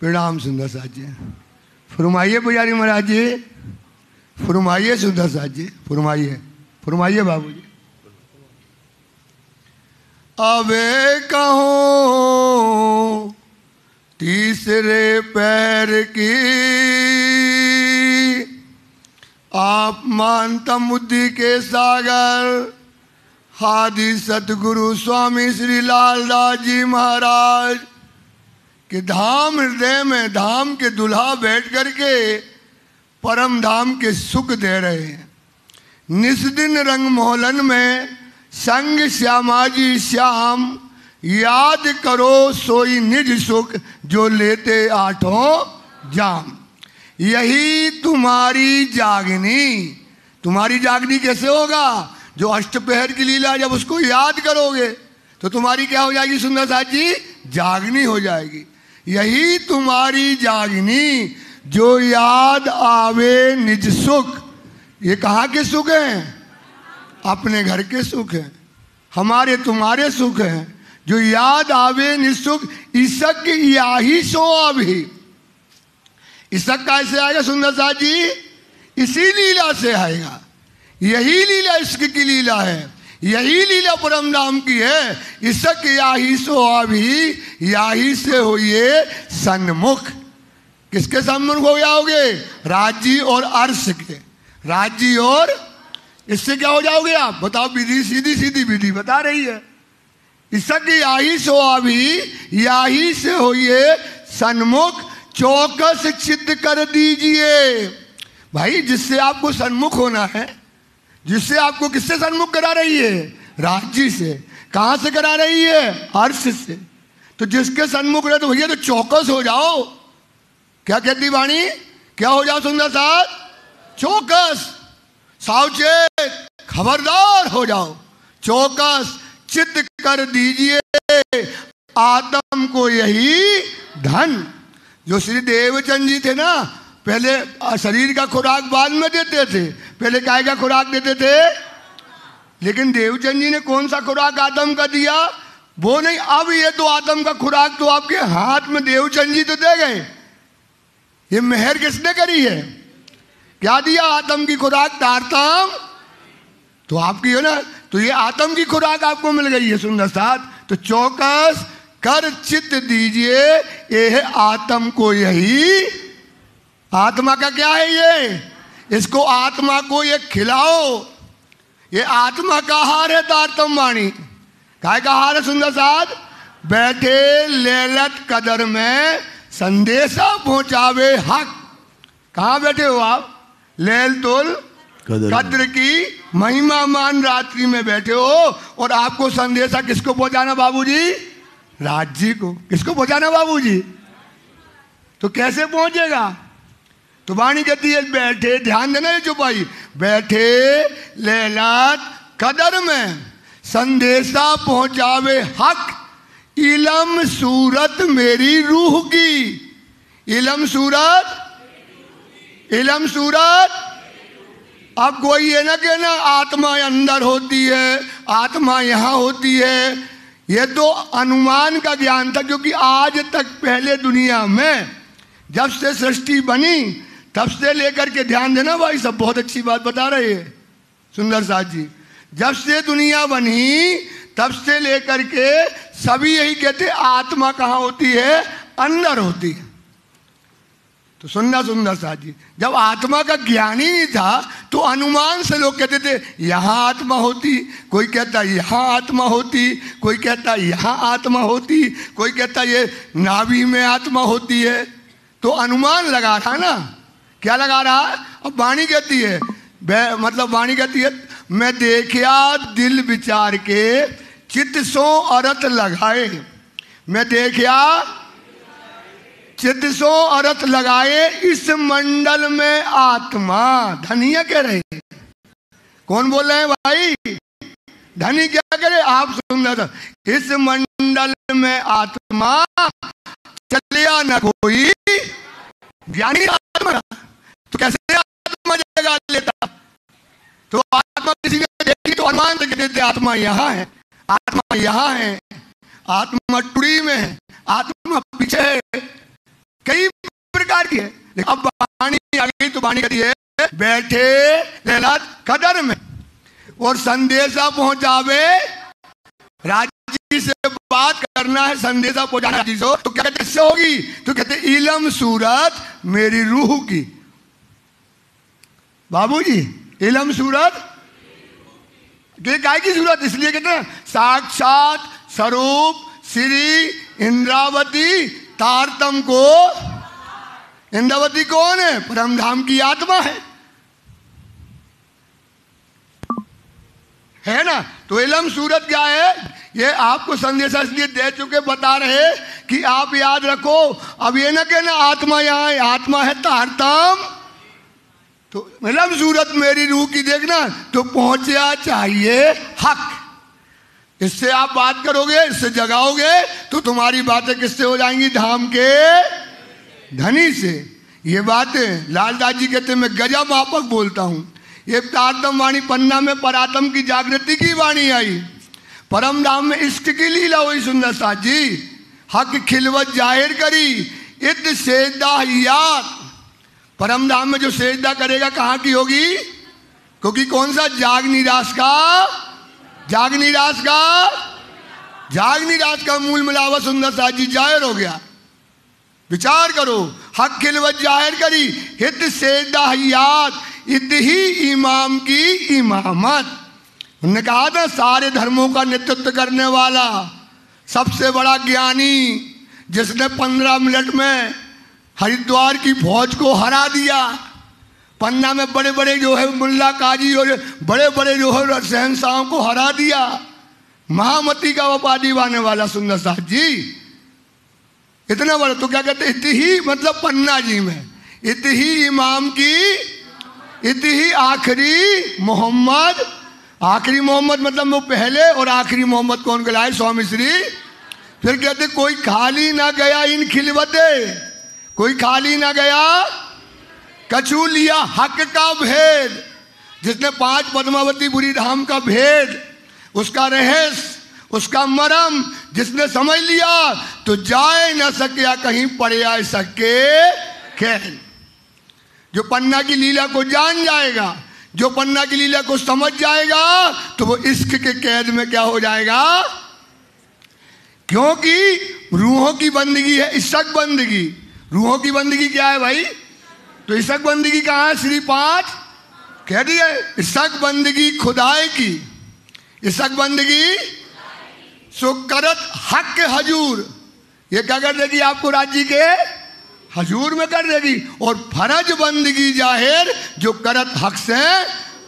प्रणाम सुंदर साथ जी। फरमाइए पुजारी महाराज जी, फरमाइए सुंदर साथ जी, फरमाइए फरमाइए बाबू जी। अबे कहूँ तीसरे पैर की आप मानता मुद्दी के सागर हादी सतगुरु स्वामी श्री लालदास जी महाराज कि धाम हृदय में धाम के दुल्हा बैठ करके परम धाम के सुख दे रहे हैं। निस्दिन रंग मोहलन में संग श्यामाजी श्याम याद करो सोई निज सुख जो लेते आठों जाम। यही तुम्हारी जागनी। तुम्हारी जागनी कैसे होगा? जो अष्टपहर की लीला जब उसको याद करोगे तो तुम्हारी क्या हो जाएगी सुंदर साथ जी? जागनी हो जाएगी। यही तुम्हारी जागनी जो याद आवे निज सुख। ये कहाँ के सुख हैं? अपने घर के सुख हैं, हमारे तुम्हारे सुख हैं। जो याद आवे निज सुख इसक याही सो अभी। इसक कैसे आएगा सुंदर साथ जी? इसी लीला से आएगा। यही लीला इश्क की लीला है, यही लीला परम धाम की है। इसक याही सो अभी, याही से होइए सन्मुख। किसके सन्मुख हो जाओगे? राज्य और अर्श के। राज्य और इससे क्या हो जाओगे आप? बताओ विधि, सीधी सीधी विधि बता रही है। इसक याही सो अभी, याही से होइए सन्मुख। चौकस चित्त कर दीजिए। भाई जिससे आपको सन्मुख होना है, जिससे आपको किससे सन्मुख करा रही है? राज्य से। कहां से करा रही है? अर्श से। तो जिसके सन्मुख रहे तो भैया तो चौकस हो जाओ। क्या कहती वाणी? क्या हो जाओ सुंदर साथ? चौकस, सावचेत, खबरदार हो जाओ। चौकस चित्त कर दीजिए आत्म को यही धन। जो श्री देवचंद जी थे ना, पहले शरीर का खुराक बाद में देते थे, पहले काय का खुराक देते थे। लेकिन देवचंद जी ने कौन सा खुराक आत्म का दिया? वो नहीं। अब ये तो आत्म का खुराक तो आपके हाथ में देवचंद जी तो दे गए। ये मेहर किसने करी है? क्या दिया? आत्म की खुराक तारतम तो आपकी है ना। तो ये आत्म की खुराक आपको मिल गई है सुंदर साथ। तो चौकस कर चित्त दीजिए ये है आत्म को यही। आत्मा का क्या है ये? इसको आत्मा को ये खिलाओ। ये आत्मा का आहार है तारतम वाणी। काय का आहार है सुंदर साथ? बैठे लेलत कदर में संदेशा पहुंचावे हक। कहाँ बैठे हो आप? लेल तुल कद्र की महिमा मान रात्रि में बैठे हो और आपको संदेशा किसको पहुंचाना बाबूजी? राज्य को। किसको पहुंचाना बाबूजी? तो कैसे पहुंचेगा? तो वाणी कहती है बैठे, ध्यान देना ये जो भाई, बैठे लेलात कदर में संदेशा पहुंचावे हक। इलम सूरत मेरी रूह की। इलम सूरत, इलम सूरत। अब कोई ये ना कहना आत्मा अंदर होती है, आत्मा यहाँ होती है। ये तो अनुमान का ज्ञान था, क्योंकि आज तक पहले दुनिया में जब से सृष्टि बनी तब से लेकर के, ध्यान देना भाई सब बहुत अच्छी बात बता रहे हैं सुंदर साथ जी। जब से दुनिया बनी तब से लेकर के सभी यही कहते आत्मा कहाँ होती है? अंदर होती है। तो सुनना सुंदर साथ जी, जब आत्मा का ज्ञान ही नहीं था तो अनुमान से लोग कहते थे यहाँ आत्मा होती, कोई कहता यहाँ आत्मा होती, कोई कहता यहाँ आत्मा होती, कोई कहता ये नाभि में आत्मा होती है। तो अनुमान लगा था ना। क्या लगा रहा? अब वाणी कहती है, मतलब वाणी कहती है मैं देखिया दिल विचार के चित्त सो अर्थ लगाए। मैं देखिया चित्त सो अर्थ लगाए इस मंडल में आत्मा। धनिया कह रहे हैं। कौन बोल रहे हैं भाई? धनी क्या करे? आप सुंदर। इस मंडल में आत्मा चलिया न कोई ज्ञानी आत्मा। तो कैसे आत्मा जगह लेता? तो आत्मा किसी ने देखी तो अनुमान से कहते थे आत्मा यहाँ है, आत्मा यहाँ है, आत्मा टुड़ी में है, आत्मा पीछे है, कई प्रकार की है। लेकिन अब वाणी आ गई तो वाणी कहती है बैठे लैलात कदर में, और संदेशा पहुंचावे राजी से बात करना है, संदेशा पहुंचाना राजी से, तो क्या कहते इससे होगी? तो कहते इलम सूरत मेरी रूह की। बाबूजी इलम सूरत काय की सूरत? इसलिए कहते हैं साक्षात स्वरूप श्री इंद्रावती तारतम को। इंद्रावती कौन है? परमधाम की आत्मा है ना। तो इलम सूरत क्या है? ये आपको संदेशा इसलिए दे चुके, बता रहे कि आप याद रखो। अब ये ना कहना आत्मा यहाँ है, आत्मा है तारतम। तो इलम सूरत मेरी रूह की देखना, तो पहुंचा चाहिए हक। इससे आप बात करोगे, इससे जगाओगे, तो तुम्हारी बातें किससे हो जाएंगी? धाम के धनी से। ये बातें लालदास जी कहते मैं गजा मापक बोलता हूं। ये तारतम वाणी पन्ना में परातम की जागृति की वाणी आई, परम धाम में इष्ट की लीला हुई। सुंदर साथ जी हक खिलवत जाहिर करी इत सेजदा याद। परम धाम में जो सेजदा करेगा कहाँ की होगी? क्योंकि कौन सा? जाग निराश का मूल मिलावा सुंदर साथ जी जाहिर हो गया। विचार करो, हक खिलवत जाहिर करी हित सेजदा याद इत ही इमाम की इमामत। उन्होंने कहा था सारे धर्मों का नेतृत्व करने वाला सबसे बड़ा ज्ञानी, जिसने 15 मिनट में हरिद्वार की फौज को हरा दिया। पन्ना में बड़े बड़े जो है मुल्ला काजी और बड़े बड़े जो है शहनशाहों को हरा दिया। महामती का वफा दीवाने वाला सुंदर साथ जी इतना बड़ा। तो क्या कहते? इत ही मतलब पन्ना जी में, इत ही इमाम की, इत ही आखिरी मोहम्मद। आखिरी मोहम्मद मतलब वो पहले, और आखिरी मोहम्मद कौन कहलाए? स्वामी श्री। फिर कहते कोई खाली ना गया इन खिलवते, कोई खाली ना गया कछु लिया हक का भेद। जिसने 5 पद्मावती बुरी धाम का भेद, उसका रहस्य, उसका मरम जिसने समझ लिया, तो जाए न सके कहीं पड़े आ सके खेल। जो पन्ना की लीला को जान जाएगा, जो पन्ना की लीला को समझ जाएगा, तो वो इश्क के कैद में क्या हो जाएगा? क्योंकि रूहों की बंदगी है इशक बंदगी। रूहों की बंदगी क्या है भाई? तो इशक बंदगी कहाँ है? श्री 5 कह दिए। इशक बंदगी खुदाए की, इशक बंदगी सो करत हक हजूर। ये क्या कर देगी? आपको राज्य के हजूर में कर देगी। और फरज बंदगी जाहिर जो करत हक से,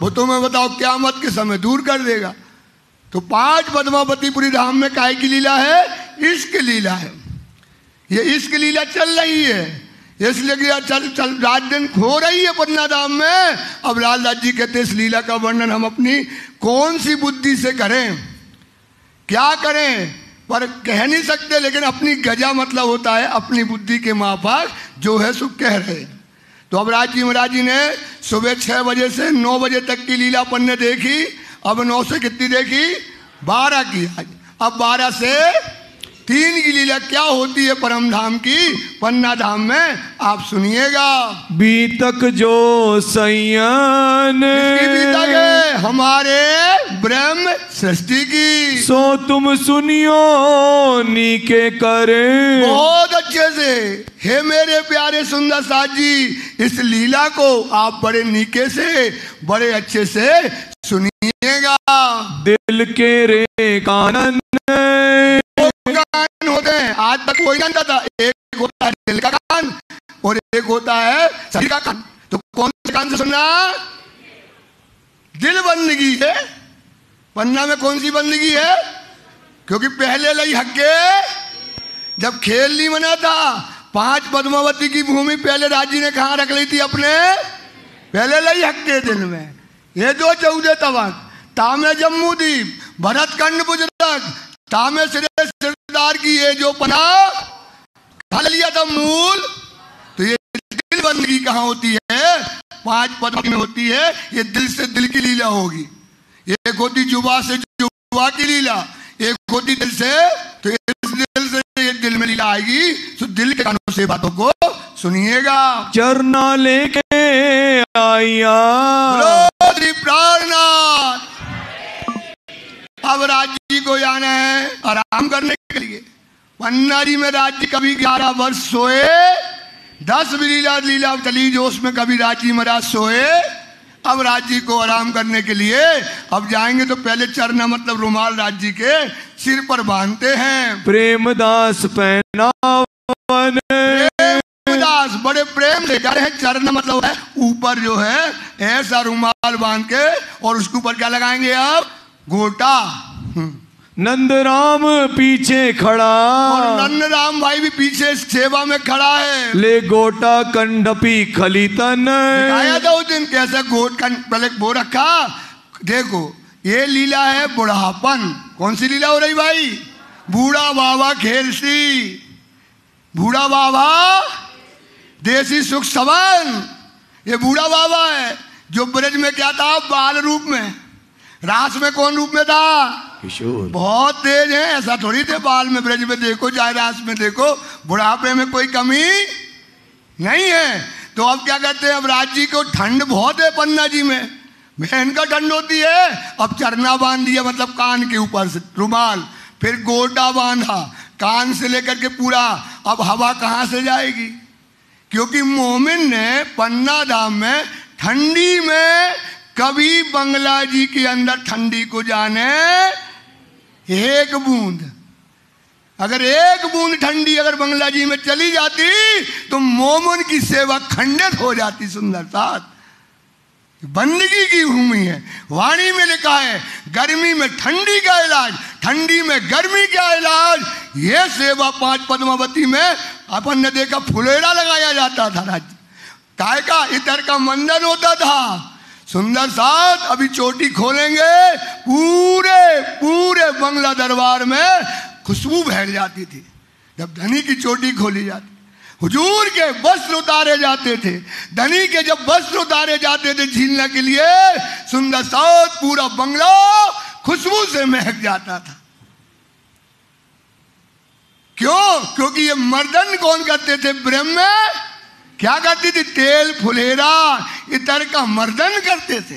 वो तुम्हें बताओ क़यामत के समय दूर कर देगा। तो 5 पद्मावतीपुरी धाम में काहे की लीला है? इश्क लीला है। ये इश्क लीला चल रही है, इसलिए कि चल रात दिन हो रही है पन्ना धाम में। अब लालदास जी कहते इस लीला का वर्णन हम अपनी कौन सी बुद्धि से करें, क्या करें, पर कह नहीं सकते। लेकिन अपनी गजा मतलब होता है अपनी बुद्धि के माफक जो है सो कह रहे। तो अब राज जी महाराज जी ने सुबह 6 बजे से 9 बजे तक की लीला अपन ने देखी। अब 9 से कितनी देखी? 12 की। अब 12 से 3 की लीला क्या होती है परम धाम की पन्ना धाम में, आप सुनिएगा। बीतक जो सयन बीतक है हमारे ब्रह्म सृष्टि की, सो तुम सुनियो नीके करे। बहुत अच्छे से हे मेरे प्यारे सुंदर साथ जी, इस लीला को आप बड़े नीके से बड़े अच्छे से सुनिएगा। दिल के रे कानन कान होते हैं, आज तक कोई जानता था। एक होता है दिल का कान और एक होता है शरीर का कान। तो कौन से कान से सुनना? दिल बंदगी है। पन्ना में कौन सी बंदगी है? क्योंकि पहले लई हक्के जब खेल नहीं बना था, 5 पद्मावती की भूमि पहले राज्य ने कहाँ रख ली थी? अपने पहले लई हक्के दिल में। ये 2 14 तवक तामे जम्मू द्वीप भरत कंड बुजरक तामे सिरे सिरदार की ये जो पना खा लिया था मूल। तो ये दिल बंदगी कहाँ होती है? 5 पद में होती है। ये दिल से दिल की लीला होगी। एक होती जुबा से जुबा की लीला, एक होती दिल से, तो इस दिल से एक दिल में लीला आएगी, तो दिल के कानों से बातों को सुनिएगा। चरना लेके आया प्राणनाथ। अब राज्य जी को जाना है आराम करने के लिए। पन्ना जी में राज्य कभी 11 वर्ष सोए, 10 भी लीला चली जो उसमें कभी राज्य महाराज सोए। अब राज्य को आराम करने के लिए अब जाएंगे, तो पहले चरना मतलब रुमाल राज्य के सिर पर बांधते हैं। प्रेमदास पहनावन, प्रेमदास बड़े प्रेम से जा रहे हैं। चरना मतलब है ऊपर जो है ऐसा रुमाल बांध के, और उसके ऊपर क्या लगाएंगे अब? गोटा। नंदराम पीछे खड़ा, और नंदराम भाई भी पीछे सेवा में खड़ा है। ले गोटा कंडपी खलीतन। आया था उस दिन कैसे गोट पहले वो रखा। देखो ये लीला है बुढ़ापन। कौन सी लीला हो रही भाई? बूढ़ा बाबा खेलसी, बूढ़ा बाबा देसी सुख सवन। ये बूढ़ा बाबा है जो ब्रज में क्या था? बाल रूप में। रास में कौन रूप में था? किशोर। बहुत तेज है, ऐसा थोड़ी थे बाल में। ब्रज में देखो, चाहे रास में देखो, बुढ़ापे में कोई कमी नहीं है। तो अब क्या कहते हैं? अब राज्य को ठंड बहुत है पन्ना जी में, भयंकर ठंड होती है। अब चरना बांध दिया, मतलब कान के ऊपर से रुमाल, फिर गोटा बांधा कान से लेकर के पूरा। अब हवा कहाँ से जाएगी? क्योंकि मोमिन ने पन्ना धाम में ठंडी में कभी बंगला जी के अंदर ठंडी को जाने एक बूंद, अगर एक बूंद ठंडी अगर बंगला जी में चली जाती तो मोमिन की सेवा खंडित हो जाती। सुंदर साथ बंदगी की भूमि है। वाणी में लिखा है गर्मी में ठंडी का इलाज, ठंडी में गर्मी का इलाज। ये सेवा 5 पद्मावती में अपन ने देखा फुलेरा लगाया जाता था। राज्य काय का इतर का मंडन होता था। सुंदर साथ अभी चोटी खोलेंगे, पूरे पूरे बंगला दरबार में खुशबू फैल जाती थी। जब धनी की चोटी खोली जाती, हुजूर के वस्त्र उतारे जाते थे। धनी के जब वस्त्र उतारे जाते थे झीलने के लिए, सुंदर साथ पूरा बंगला खुशबू से महक जाता था। क्यों? क्योंकि ये मर्दन कौन करते थे? ब्रह्म में क्या करती थी? तेल फुलेरा इतर का मर्दन करते थे।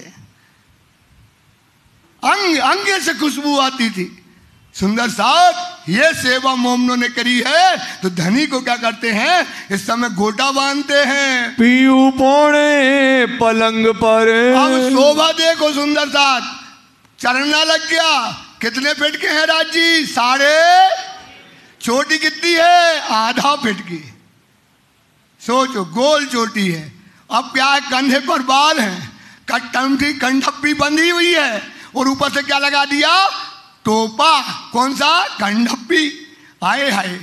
अंग अंग से खुशबू आती थी। सुंदर साथ ये सेवा मोमनों ने करी है। तो धनी को क्या करते हैं? इस समय गोटा बांधते हैं। पीऊ पौड़े पलंग पर। अब शोभा देखो सुंदर साथ, चरना लग गया। कितने फीट के हैं राजी? 3.5। चोटी कितनी है? आधा फीट की। सोचो गोल चोटी है। अब क्या है? कंधे पर बाल हैं, कंठप्पी बंधी हुई है, और ऊपर से क्या लगा दिया? टोपा। कौन सा? कंठप्पी। आए हाय,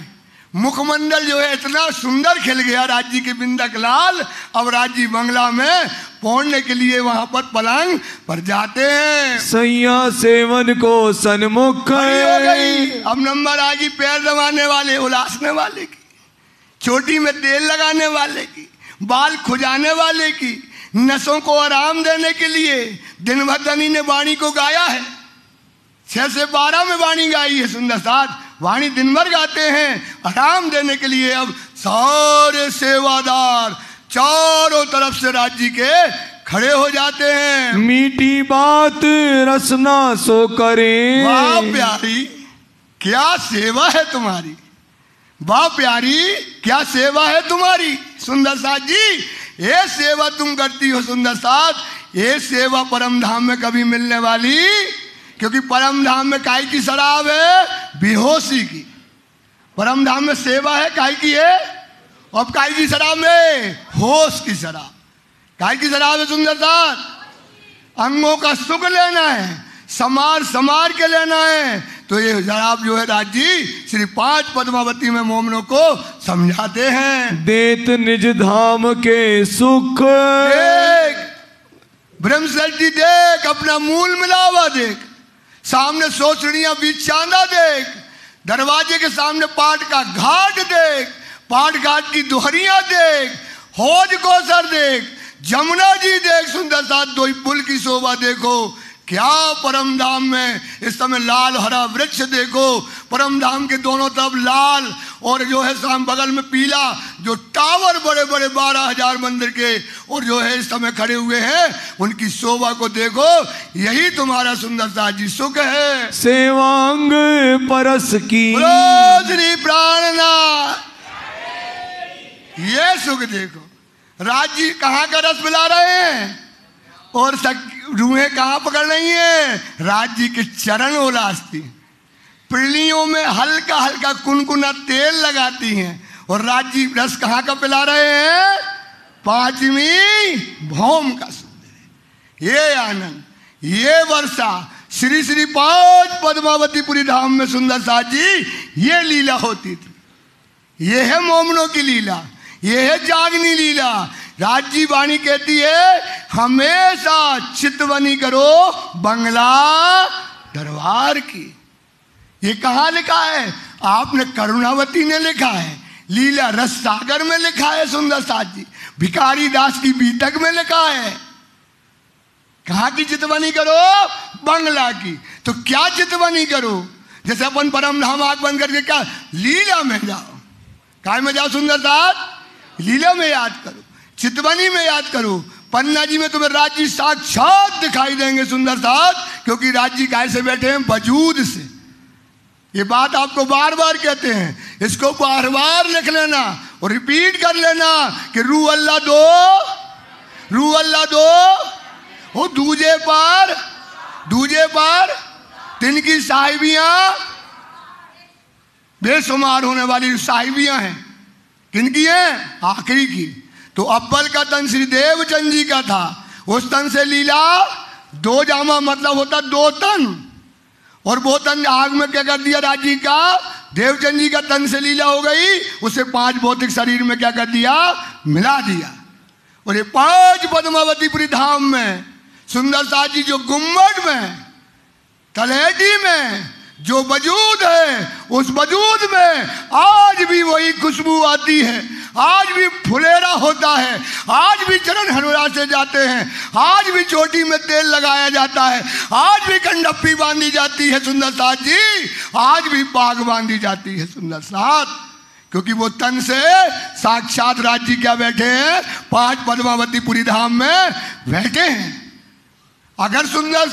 मुखमंडल जो है इतना सुंदर खिल गया राज्य के बिंदक लाल। अब राज्य बंगला में पहुंचने के लिए वहां पर पलंग पर जाते हैं। सैया सेवन को सन्मुख हो गई। अब नंबर आ गई पैर दबाने वाले, उलासने वाले की, चोटी में तेल लगाने वाले की, बाल खुजाने वाले की, नसों को आराम देने के लिए। दिन भर धनी ने वाणी को गाया है, 6 से 12 में वाणी गाई है। सुंदर साथ वाणी दिन भर गाते हैं आराम देने के लिए। अब सारे सेवादार चारों तरफ से राज्य के खड़े हो जाते हैं। मीठी बात रसना सो करे। वाह प्यारी क्या सेवा है तुम्हारी, वाह प्यारी क्या सेवा है तुम्हारी। सुंदर साथ जी ये सेवा तुम करती हो सुंदर साथ, ये सेवा परम धाम में कभी मिलने वाली, क्योंकि परम धाम में काय की शराब है? बेहोशी की। परम धाम में सेवा है काय की है? अब काय की शराब में? होश की शराब। काय की शराब है सुंदर साथ? अंगों का सुख लेना है, समार समार के लेना है। तो ये शराब जो है राजी श्री 5 पद्मावती में मोमनों को समझाते हैं। देत निज धाम के सुख। देख ब्रह्मशक्ति देख, अपना मूल मिलावा देख, सामने सोचड़ियां बीच चांदा देख, दरवाजे के सामने पाट का घाट देख, पाट घाट की दोहरियां देख, हौज कोसर देख, जमुना जी देख। सुंदर साथ 2 पुल की शोभा देखो, क्या परम धाम में इस समय लाल हरा वृक्ष देखो, परम धाम के दोनों तरफ लाल और जो है शाम बगल में पीला, जो टावर बड़े बड़े 12,000 मंदिर के और जो है इस समय खड़े हुए हैं, उनकी शोभा को देखो। यही तुम्हारा सुंदर साज जी सुख है। सेवांग परस की श्री प्राणनाथ, ये सुख देखो। राज जी कहाँ का रस पिला रहे हैं और रूहें कहाँ पकड़ रही हैं? राज जी के चरण उलासती, पिड़लियों में हल्का हल्का कुनकुना तेल लगाती हैं और राज जी रस कहाँ का पिला रहे हैं? 5वीं भौम का सुंदर। ये आनंद, ये वर्षा श्री श्री 5 पद्मावतीपुरी धाम में सुंदर साज जी ये लीला होती थी। ये है मोमनों की लीला, ये है जागनी लीला। राजी वाणी कहती है हमेशा चितवनी करो बंगला दरबार की। ये कहाँ लिखा है? आपने करुणावती ने लिखा है, लीला रस सागर में लिखा है सुंदर साज जी, भिखारी दास की बीतक में लिखा है। कहाँ की चितवनी करो? बंगला की। तो क्या चितवनी करो? जैसे अपन परम धाम आंख बंद करके क्या लीला में जाओ। काय में जाओ सुंदर साज? लीला में याद करो, चितवनी में याद करो। पन्ना जी में तुम्हें राज जी साक्षात दिखाई देंगे सुंदर साज, क्योंकि राज जी काय से बैठे हैं? वजूद से। ये बात आपको बार बार कहते हैं, इसको बार बार लिख लेना और रिपीट कर लेना कि रू अल्लाह दो, रू अल्लाह दो, वो दूजे पर तिनकी साहिबियां बेशुमार होने वाली साहिबियां हैं। किनकी हैं? आखिरी की। तो अव्वल का तन श्री देवचंद जी का था, उस तन से लीला 2 जामा, मतलब होता 2 तन, और वो तन आग में क्या कर दिया राज जी का? देवचंद जी का तन से लीला हो गई, उसे 5 भौतिक शरीर में क्या कर दिया? मिला दिया। और ये 5 पद्मावतीपुरी धाम में सुंदर साज जी जो गुम्बद में तलहटी में जो वजूद है, उस वजूद में आज भी वही खुशबू आती है, आज भी फुलेरा होता है, आज भी चरण हनुरा से जाते हैं, आज भी चोटी में तेल लगाया जाता है, आज भी कंडप्पी बांधी जाती है सुंदर साज जी, आज भी पाग बांधी जाती है सुंदर साज, क्योंकि वो तन से साक्षात राज जी क्या बैठे हैं? 5 पद्मावतीपुरी धाम में बैठे हैं। अगर सुंदर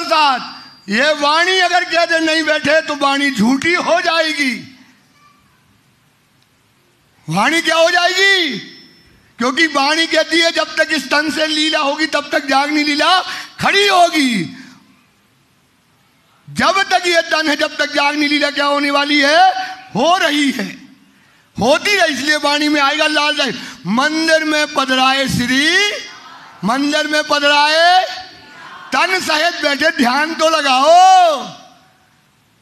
साथ ये वाणी अगर कहते नहीं बैठे तो वाणी झूठी हो जाएगी। वाणी क्या हो जाएगी? क्योंकि वाणी कहती है जब तक इस तन से लीला होगी तब तक जागनी लीला खड़ी होगी। जब तक ये तन है जब तक जागनी लीला क्या होने वाली है? हो रही है, होती है। इसलिए वाणी में आएगा लाल जाए, मंदिर में पधराए श्री, मंदिर में पधराए तन सहित बैठे, ध्यान तो लगाओ।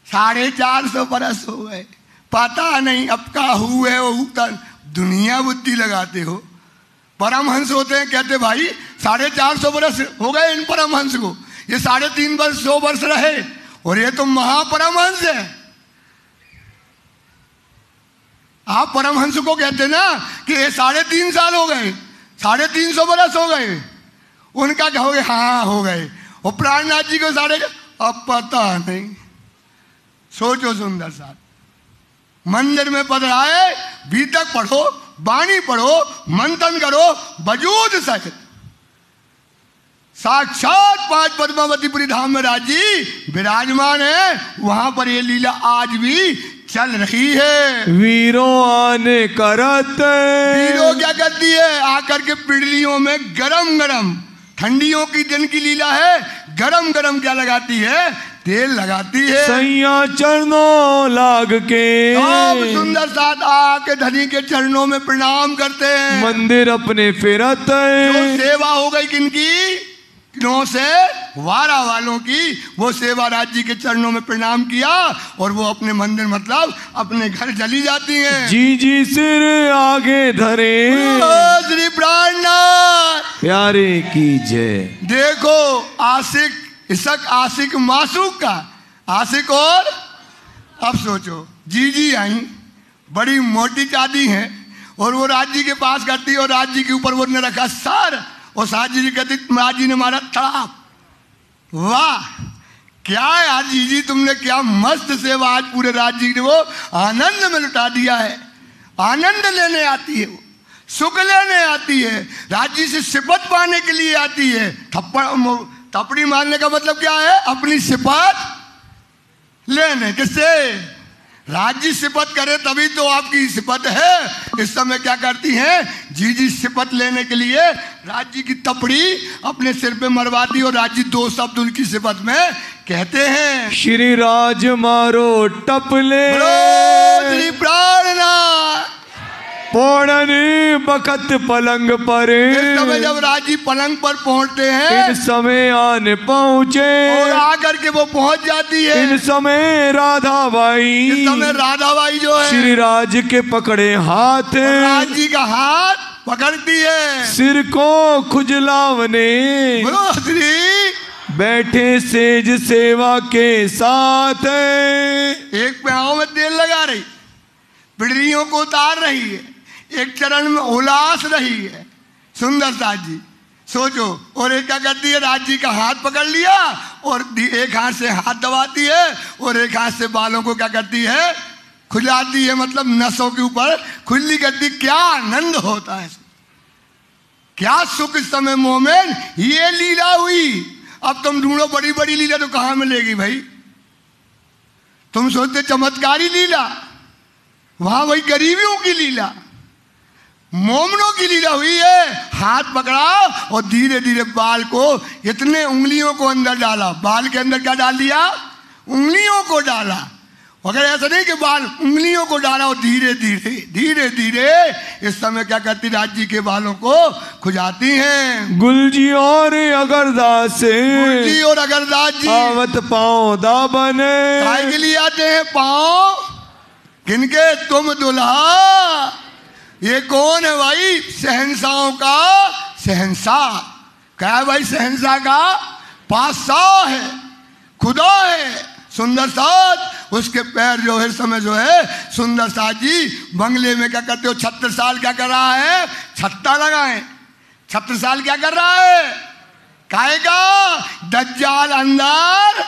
450 बरस हो गए, पता नहीं अब का हुए वो तन, दुनिया बुद्धि लगाते हो। परमहंस होते हैं, कहते भाई 450 बरस हो गए इन परमहंस को, ये 350 वर्ष रहे और ये तो महापरमहंस है। आप परमहंस को कहते ना कि ये 3.5 साल हो गए, 350 बरस हो गए, उनका कहोगे हाँ हो गए। और प्राणनाथ जी को अब पता नहीं। सोचो सुंदर साथ, मंदिर में पधराए, बीतक पढ़ो, वाणी पढ़ो, मंथन करो, वजूद सहित साक्षात 5 पद्मावतीपुरी धाम में राज जी विराजमान है। वहां पर ये लीला आज भी चल रही है। वीरों आने करत, वीरों क्या करती है? आकर के पिड़लियों में गरम गरम, ठंडियों की दिन की लीला है, गरम गरम क्या लगाती है? तेल लगाती है। सैया चरणों लाग के सब सुंदर साथ आके धनी के चरणों में प्रणाम करते हैं। मंदिर अपने फिरत, जो सेवा हो गई किनकी? किनों से? वारा वालों की। वो सेवा राज जी के चरणों में प्रणाम किया और वो अपने मंदिर मतलब अपने घर चली जाती हैं। जी जी सिर आगे धरे, श्री प्राणनाथ प्यारे की जय। देखो आशिक इसक, आशिक मासूक का आशिक। और अब सोचो, जी आई बड़ी मोटी चादी है और वो राज जी के पास करती है और राज जी के ऊपर वो ने रखा सर और साथ जी कहती महाराज जी ने मारा तड़ाप। वाह क्या यार जी तुमने क्या मस्त सेवा आज पूरे राज्य ने वो आनंद में लुटा दिया है। आनंद लेने आती है वो, सुख लेने आती है, राज्य से सिफत पाने के लिए आती है। थप्पड़ी मारने का मतलब क्या है? अपनी सिफत लेने। किससे? राज्य सिफत करे तभी तो आपकी सिफत है। इस समय क्या करती हैं? जी सिफत लेने के लिए राज्य की तपड़ी अपने सिर पे मरवाती और राज्य दो शब्द उनकी सिफत में कहते हैं। श्री राज मारो टपले श्री प्राणनाथ पौड़नी बखत पलंग पर। इस समय जब राजी पलंग पर पहुंचते हैं, इन समय आने पहुंचे और आकर के वो पहुंच जाती है। इन समय राधाबाई, इस समय राधाबाई जो है श्री राज के पकड़े हाथ, राजी का हाथ पकड़ती है, सिर को खुजलावने श्री बैठे सेज सेवा के साथ। एक पाँव में तेल लगा रही, पिड़ियों को उतार रही है, एक चरण में उलास रही है सुंदर साथ जी। सोचो, और एक क्या करती है? राज्य का हाथ पकड़ लिया और एक हाथ से हाथ दबाती है और एक हाथ से बालों को क्या करती है? खुलाती है, मतलब नसों के ऊपर खुली करती। क्या आनंद होता है, क्या सुख इस समय मोमेन। ये लीला हुई। अब तुम ढूंढो बड़ी बड़ी लीला तो कहां मिलेगी भाई? तुम सोचते चमत्कारी लीला, वहां वही गरीबियों की लीला, मोमनों की लीला हुई है। हाथ पकड़ा और धीरे धीरे बाल को, इतने उंगलियों को अंदर डाला। बाल के अंदर क्या डाल दिया? उंगलियों को डाला। अगर ऐसा नहीं कि बाल, उंगलियों को डाला और धीरे धीरे धीरे धीरे इस समय क्या करती? राज्य के बालों को खुजाती हैं। गुलजी और अगरदास से, गुलजी और अगरदास जी आवत पाँव दाबन। काय के लिए आते हैं पाँव? किनके? तुम दुल्हा। ये कौन है भाई? शहंशाहों का शहंशाह। क्या है भाई? शहंशाह का पातशाह है, खुदा है सुंदर साथ। उसके पैर जो है समय जो है सुंदर साथ जी बंगले में क्या करते हो? छत्रसाल क्या कर रहा है? छत्ता लगाए। छत्रसाल क्या कर रहा है? काहे का? दज्जाल अंदर,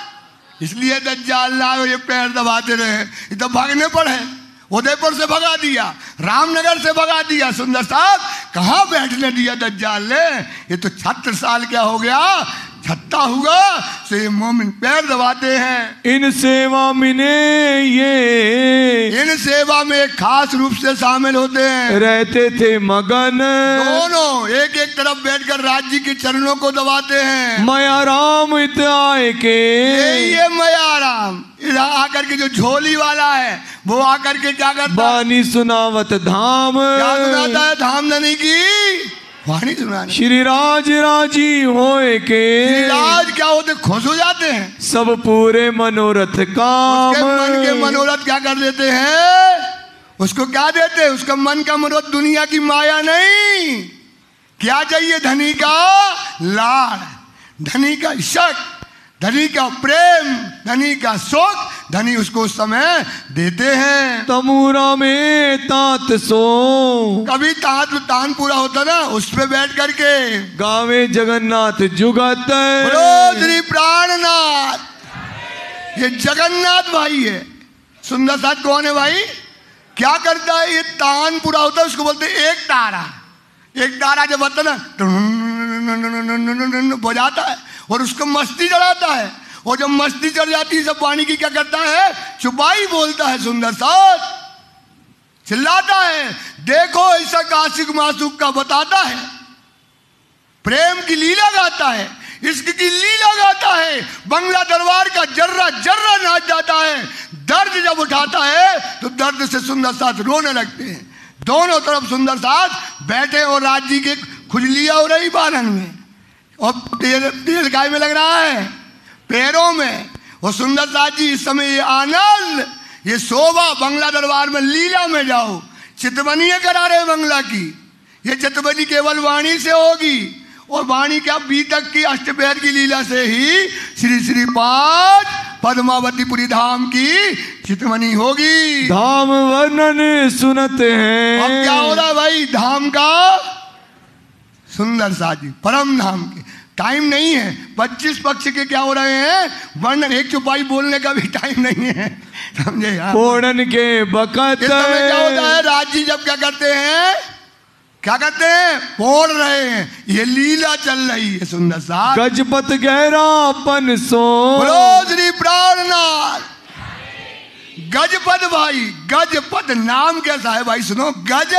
इसलिए दज्जाल ना ये पैर दबाते रहे। ये तो भागने पड़े। उदयपुर से भगा दिया, रामनगर से भगा दिया सुंदर साहब। कहाँ बैठने दिया दज्जाल ने? ये तो छत्रसाल क्या हो गया? छत्ता हुआ। तो ये मोमिन पैर दबाते हैं। इन सेवा में ये, इन सेवा में खास रूप से शामिल होते हैं। रहते थे मगन, दोनों एक एक तरफ बैठकर राज्य के चरणों को दबाते हैं। मया राम इत आए के, ये मया राम आकर के जो झोली वाला है वो आकर के क्या करता? बानी सुनावत धाम। क्या सुनाता है? धाम धनी की वाणी सुनाने। श्री राज राजी होए के, राज क्या होते? खुश हो जाते हैं। सब पूरे मनोरथ काम। उसके मन के मनोरथ क्या कर देते हैं? उसको क्या देते हैं? उसका मन का मनोरथ दुनिया की माया नहीं। क्या चाहिए? धनी का लाड़, धनी का इश्क, धनी का प्रेम, धनी का सुख, धनी उसको उस समय देते हैं। तमूरा में तात सो, कभी तान पूरा होता ना, उस पे बैठ करके गावे जगन्नाथ जुगत। बोलो श्री प्राणनाथ। ये जगन्नाथ भाई है। सुंदर साथ कौन है भाई? क्या करता है? ये तान पूरा होता है, उसको बोलते हैं एक तारा। एक तारा जब आता ना बजाता है और उसको मस्ती चढ़ाता है, और जब मस्ती चढ़ जाती है सब पानी की क्या करता है? चुपाई बोलता है सुंदर साथ, चिल्लाता है। देखो ऐसा काशिक मासूक का बताता है, प्रेम की लीला गाता है, इश्क की लीला गाता है। बंगला दरबार का जर्रा जर्रा नाच जाता है। दर्द जब उठाता है तो दर्द से सुंदर साथ रोने लगते हैं। दोनों तरफ सुंदर साथ बैठे और राज्य के खुजलियां हो रही बालन में, और तेल गाय में लग रहा है पैरों में। और सुंदर साथ जी इस समय ये आनंद, ये शोभा, बंगला दरबार में लीला में जाओ, चितवनी करा रहे बंगला की। ये चितवनी केवल वाणी से होगी, और वाणी क्या? बीतक की अष्टपैर की लीला से ही श्री श्री 5 पद्मावतीपुरी धाम की चितवनी होगी। धाम वर्णन सुनते हैं। अब क्या हो रहा है भाई? धाम का सुंदर सा जी परम धाम के। टाइम नहीं है, 25 पक्ष के क्या हो रहे हैं वर्णन, एक चुपाई बोलने का भी टाइम नहीं है, समझे। फोड़न के बकत इस समय क्या होता है, राज जी जब क्या करते हैं, क्या करते हैं, फोड़ रहे हैं, ये लीला चल रही है सुंदर सा। गजपत गहरापन सो, बोलो श्री प्राणनाथ। गजपत भाई, गजपत नाम कैसा है भाई, सुनो। गज,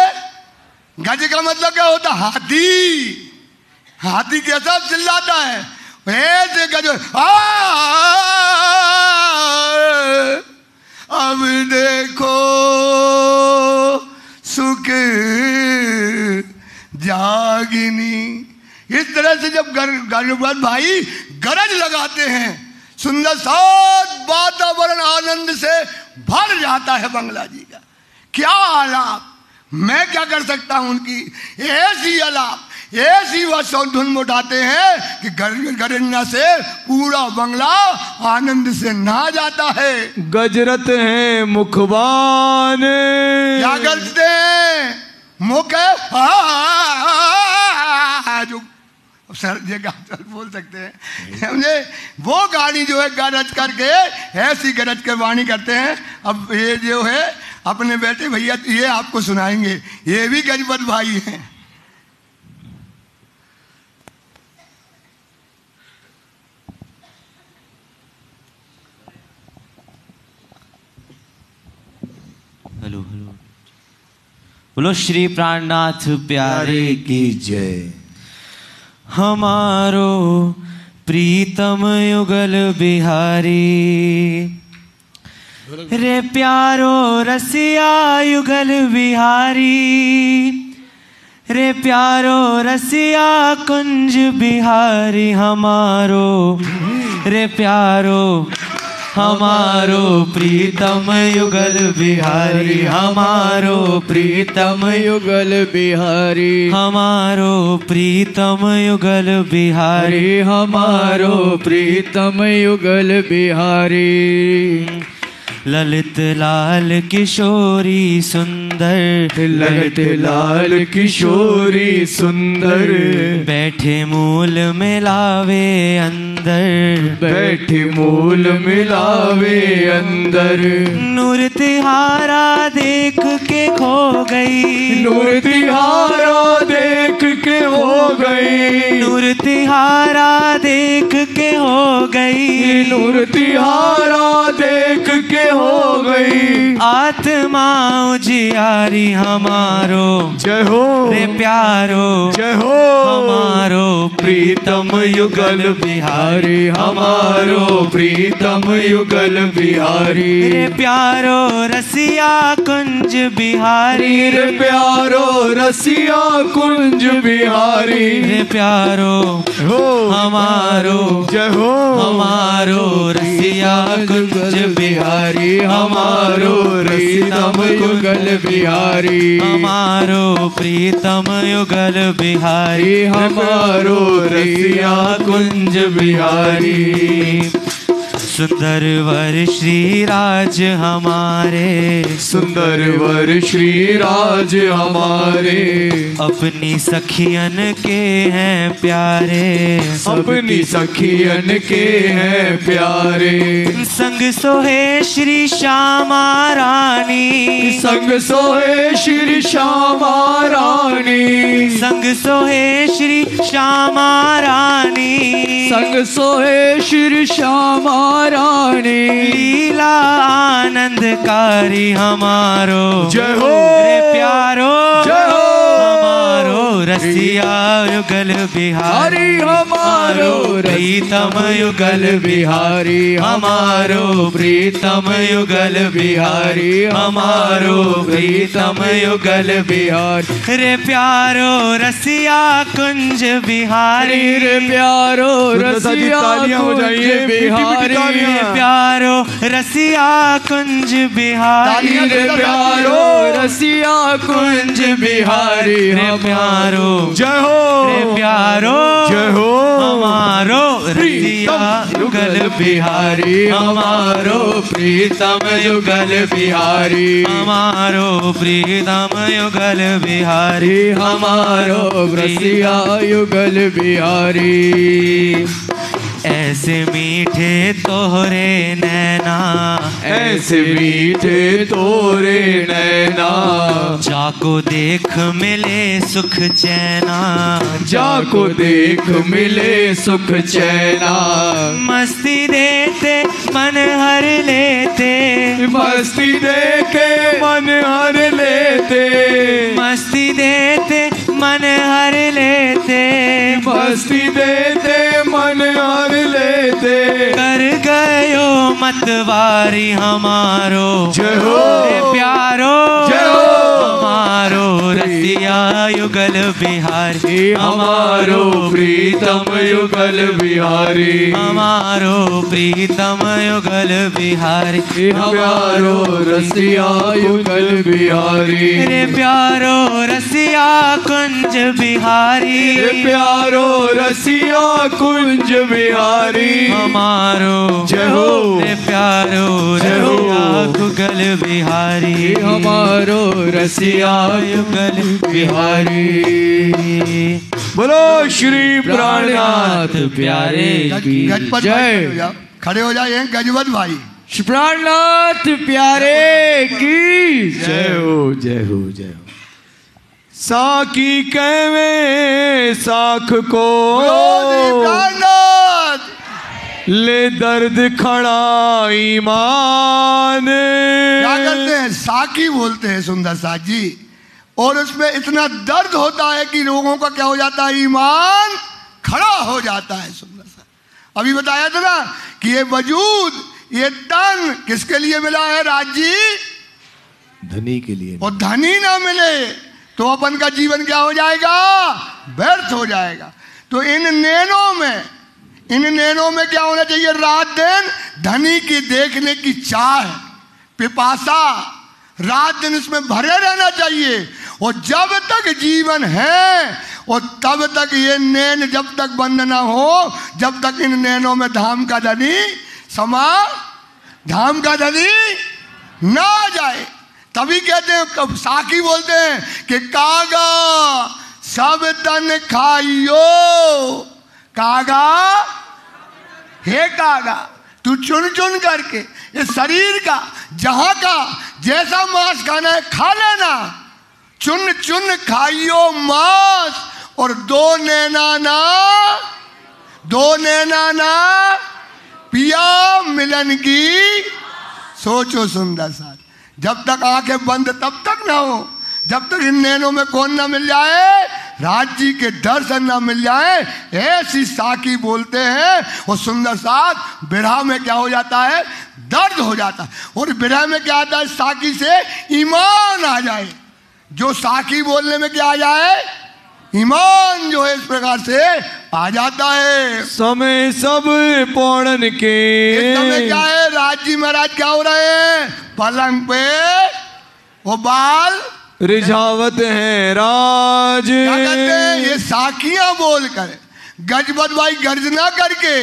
गज का मतलब क्या होता है, हाथी। हाथी कैसा चिल्लाता है, ऐसे गज। अब देखो सुख जागिनी, इस तरह से जब गजपत भाई गरज लगाते हैं, सुंदर सा वातावरण आनंद से भर जाता है बंगला जी का। क्या आलाप, मैं क्या कर सकता हूं उनकी ऐसी आलाप, ऐसी वह धुन उठाते हैं कि गरजना से पूरा बंगला आनंद से नहा जाता है। गजरत है मुखबान, क्या करते हैं, मुख जो सर जगह बोल सकते हैं, समझे। वो गाड़ी जो है गरज करके ऐसी गरज के वाणी करते हैं। अब ये जो है अपने बेटे भैया ये आपको सुनाएंगे, ये भी गजपत भाई हैं। हेलो हेलो, बोलो श्री प्राणनाथ प्यारे की जय। हमारो प्रीतम युगल बिहारी, रे प्यारो रसिया युगल बिहारी, रे प्यारो रसिया कुंज बिहारी। हमारो रे प्यारो, हमारो प्रीतम युगल बिहारी, हमारो प्रीतम युगल बिहारी, हमारो प्रीतम युगल बिहारी, हमारो प्रीतम युगल बिहारी। ललित लाल किशोरी सुंदर, ललित लाल किशोरी सुंदर, बैठे मूल मिलावे अंदर, बैठे मूल मिलावे अंदर। नूर तिहारा देख के खो गई, नूर तिहारा देख के हो गई, नूर तिहारा देख के हो गई, नूर तिहारा देख के हो गई। आत्मा उजियारी हमारो, जय हो रे प्यारो, जय हो। हमारो प्रीतम युगल बिहारी, हमारो प्रीतम युगल बिहारी। रे प्यारो रसिया कुंज बिहारी, रे प्यारो रसिया कुंज बिहारी। रे प्यारो हो हमारो, जय हो। हमारो रसिया कुंज बिहारी, हमारो प्रीतम युगल बिहारी, हमारो प्रीतम युगल बिहारी, हमारो रसिया कुंज बिहारी। सुंदर वर श्री राज हमारे, सुंदर वर श्री राज हमारे। अपनी सखियन के हैं प्यारे, अपनी सखियन के हैं प्यारे। संग सोहे श्री श्यामा रानी, संग सोहे श्री श्यामा रानी, संग सोहे श्री श्यामा रानी, संग सोहे श्री श्यामा रानी। लीला आनंदकारी हमारो, जय हो रे प्यारो, जय हो। हमारो रसिया युगल बिहारी, हमारो प्रीतम युगल बिहारी, हमारो प्रीतम युगल बिहारी, हमारो प्रीतम युगल बिहारी। रे प्यारो रसिया कुंज बिहारी, रे प्यारो रसिया कुंज बिहारी, रे प्यारो रसिया कुंज बिहारी, रे प्यारो रसिया कुंज बिहारी। रे प्यारो, जय हो, रे प्यारो, जय हो। हमारो रसिया युगल बिहारी हमारो प्रीतम युगल बिहारी हमारो प्रीतम युगल बिहारी हमारो रसिया युगल बिहारी। ऐसे मीठे तोहरे नैना ऐसे मीठे तोरे नैना जाको देख मिले सुख चैना जाको देख मिले सुख चैना। मस्ती देते मन हर लेते मस्ती देके मन हर लेते मस्ती देते मन हर लेते मस्ती देते मन हर लेते। कर गयो मतवारी हमारो जय हो प्यारो जय हो हमारो रसिया युगल बिहारी हमारो प्रीतम युगल बिहारी हमारो प्रीतम युगल बिहारी हमारो रसिया युगल बिहारी। रे प्यारो रसिया कुंज बिहारी प्यारो रसिया कुंज बिहारी हमारो जय हो रे प्यारो रसिया युगल बिहारी हमारो रसिया युगल बिहारी। बोलो श्री प्राणनाथ प्यारे की जय। खड़े हो जाए गजवत भाई। श्री प्राणनाथ प्यारे की जय हो जय हो जय हो। साकी कहवे साख को ले दर्द खड़ा ईमान। क्या करते हैं साकी बोलते हैं सुंदर साथ जी और उसमें इतना दर्द होता है कि लोगों का क्या हो जाता है ईमान खड़ा हो जाता है। सुंदर साथ अभी बताया था ना कि ये वजूद ये तन किसके लिए मिला है राज जी धनी के लिए और धनी ना मिले तो अपन का जीवन क्या हो जाएगा व्यर्थ हो जाएगा। तो इन नैनों में क्या होना चाहिए रात दिन धनी की देखने की चाह पिपासा रात दिन इसमें भरे रहना चाहिए। और जब तक जीवन है और तब तक ये नैन जब तक बंद ना हो जब तक इन नैनों में धाम का धनी ना आ जाए तभी कहते हैं साकी बोलते हैं कि कागा सब तन खाइयो कागा हे कागा तू चुन चुन करके इस शरीर का जहां का जैसा मांस खाना है खा लेना चुन चुन खाइयो मांस और दो नैना ना पिया मिलन की सोचो सुंदर साथ। जब तक आंखें बंद तब तक ना हो जब तक इन नैनों में कौन ना मिल जाए राज जी के दर्शन ना मिल जाए ऐसी साकी बोलते हैं। और सुंदर साथ बिरहा में क्या हो जाता है दर्द हो जाता है और बिरहा में क्या आता है साकी से ईमान आ जाए। जो साकी बोलने में क्या आ जाए ईमान जो है इस प्रकार से आ जाता है। समय सब पौड़न के इस समय क्या है राज जी महाराज क्या हो रहे हैं पलंग पे वो बाल रिझावत है राज। क्या कहते हैं ये साखियां बोलकर गजबत भाई गर्जना करके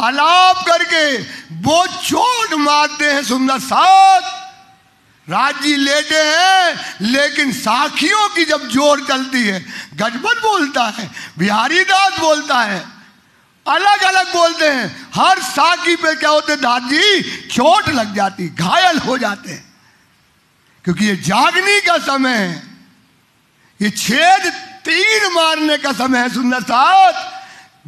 अलाप करके वो चोट मारते हैं सुंदर साथ। राज जी लेटे हैं लेकिन साखियों की जब जोर चलती है गजबत बोलता है बिहारी दास बोलता है अलग अलग बोलते हैं हर साखी पे क्या होते दास जी चोट लग जाती घायल हो जाते हैं क्योंकि ये जागने का समय है ये छेद तीर मारने का समय है सुंदर साथ।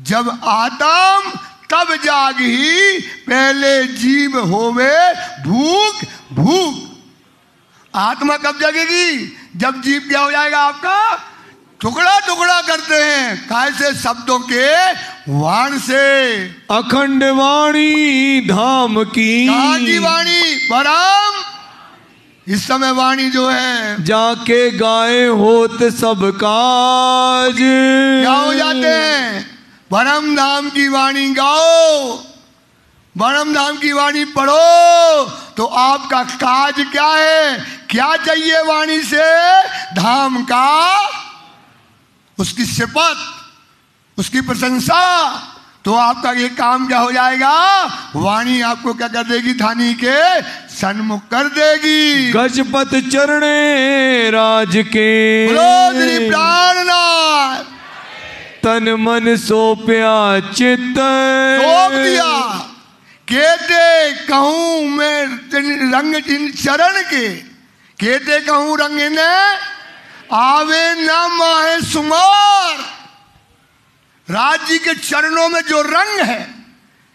जब आत्म तब जाग ही पहले जीव होवे भूख भूख। आत्मा कब जगेगी जब जीव क्या हो जाएगा आपका टुकड़ा टुकड़ा करते हैं कैसे शब्दों के वाण से। अखंड वाणी धाम की कहाँ की वाणी परम इस समय वाणी जो है जाके गाए होत सब काज। क्या हो जाते हैं परम धाम की वाणी गाओ परम धाम की वाणी पढ़ो तो आपका काज क्या है क्या चाहिए वाणी से धाम का उसकी सिफत उसकी प्रशंसा तो आपका ये काम क्या हो जाएगा, वाणी आपको क्या कर देगी, धनी के सन्मुख कर देगी। गजपत चरणे राज के, बोलो श्री प्राणनाथ। तन मन सौंपया चित्त, सौंप दिया। कहते कहूं मैं रंग इन चरण के, कहते कहूं रंग ने आवे न माहे सुमार। राज जी के चरणों में जो रंग है,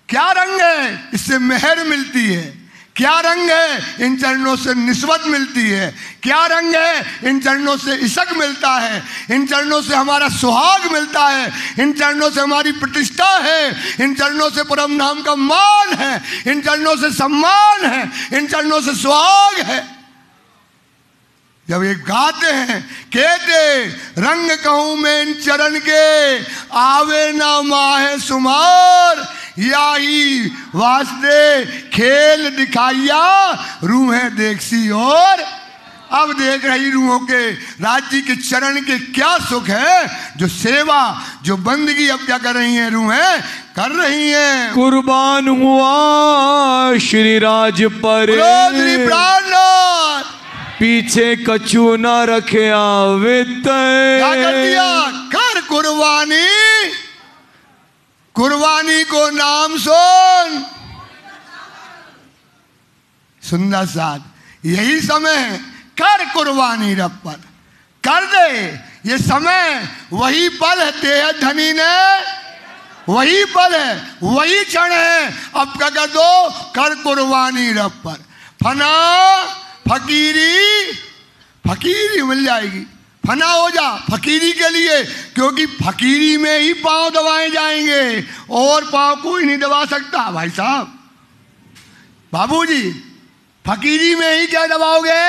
क्या रंग है, इससे मेहर मिलती है। क्या रंग है, इन चरणों से निस्बत मिलती है। क्या रंग है, इन चरणों से इशक मिलता है। इन चरणों से हमारा सुहाग मिलता है। इन चरणों से हमारी प्रतिष्ठा है। इन चरणों से परम नाम का मान है। इन चरणों से सम्मान है। इन चरणों से सुहाग है। जब ये गाते हैं, कहते रंग कहूं मैं इन चरण के, आवे ना माहे सुमार। याही वास्ते खेल दिखाइया, रूहें देखसी और अब देख रही रूहों के राज्य के चरण के क्या सुख है। जो सेवा, जो बंदगी अब क्या कर रही हैं, रूहें कर रही हैं। कुर्बान हुआ श्री राज पर, श्री प्राणनाथ। पीछे कछु न रखया वित्त। क्या कर दिया, कर कुर्बानी। कुर्बानी को नाम सुन। सुंदर साथ यही समय है, कर कुर्बानी रब पर, कर दे। ये समय वही पल है, तेह धनी ने वही पल है, वही क्षण है। अब क्या कर दो, कर कुर्बानी रब पर। फना फकीरी, फकीरी मिल जाएगी। फना हो जा फकीरी के लिए, क्योंकि फकीरी में ही पांव दबाए जाएंगे और पांव कोई नहीं दबा सकता। भाई साहब, बाबूजी, फकीरी में ही क्या दबाओगे,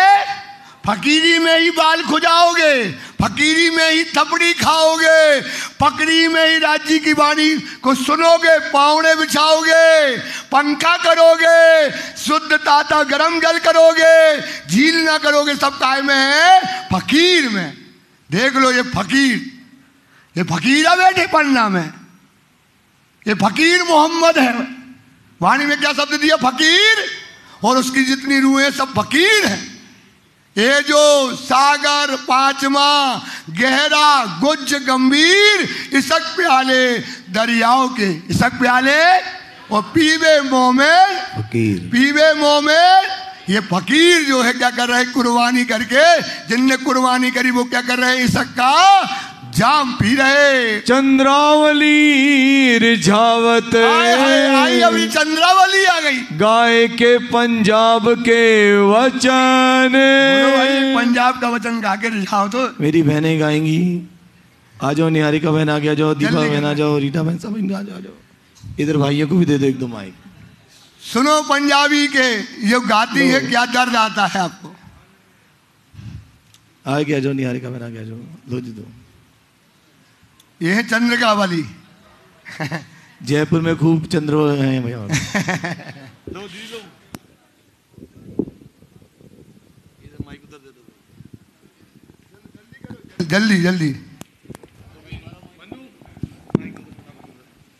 फकीरी में ही बाल खुजाओगे, फकीरी में ही थपड़ी खाओगे, फकीरी में ही राज्य की वाणी को सुनोगे, पावड़े बिछाओगे, पंखा करोगे, शुद्ध ताता गरम जल करोगे, झील ना करोगे। सब काय में है, फकीर में। देख लो ये फकीर, ये फकीर है बैठे पन्ना में, ये फकीर मोहम्मद है। वाणी में क्या शब्द दिया, फकीर, और उसकी जितनी रूहें सब फकीर हैं। ये जो सागर पांचवा गहरा गुज्ज गंभीर, इसक प्याले दरियाओं के, इसक प्याले और पीवे मोमेन फकीर, पीवे मोमेन। ये फकीर जो है क्या कर रहे हैं, कुर्बानी करके, जिनने कुर्बानी करी वो क्या कर रहे हैं, इसक का जाम पी रहे। चंद्रावली रिझावत, आई अभी चंद्रावली आ गई। गाय के पंजाब के वचन, भाई पंजाब का वचन गा के रिझाओ तो। मेरी बहनें गाएंगी। आ जाओ, निहारिका बहन आ गया, जाओ, दीपा बहन आ जाओ, रीटा बहन, सब आ जाओ। इधर भाइयों को भी दे दो एक दो माइक। सुनो पंजाबी के ये गाती है, क्या दर्द आता है आपको। आ गया जो निहारिका बहन आ गया, जो दो जी दो। ये है चंद्रकावली। जयपुर में खूब चंद्र हैं भैया। जल्दी जल्दी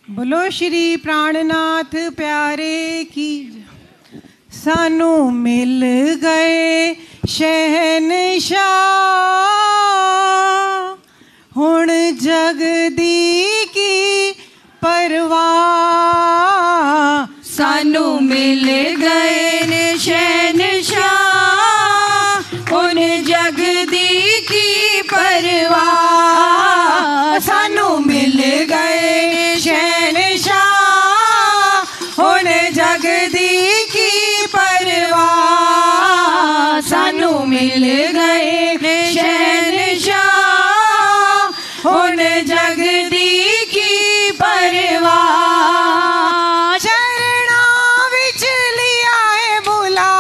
बोलो श्री प्राणनाथ प्यारे की। सानू मिल गए शहनशाह, हुण जगदी की परवाह। सानू मिल गए शहनशाह, हुण जगदी की परवाह। सानू मिल गए शहनशाह, हुण जगदी की परवाह। सानू मिल गए शहनशाह, हुण जगदी की परवाह। चरणा विच लिया है बुला,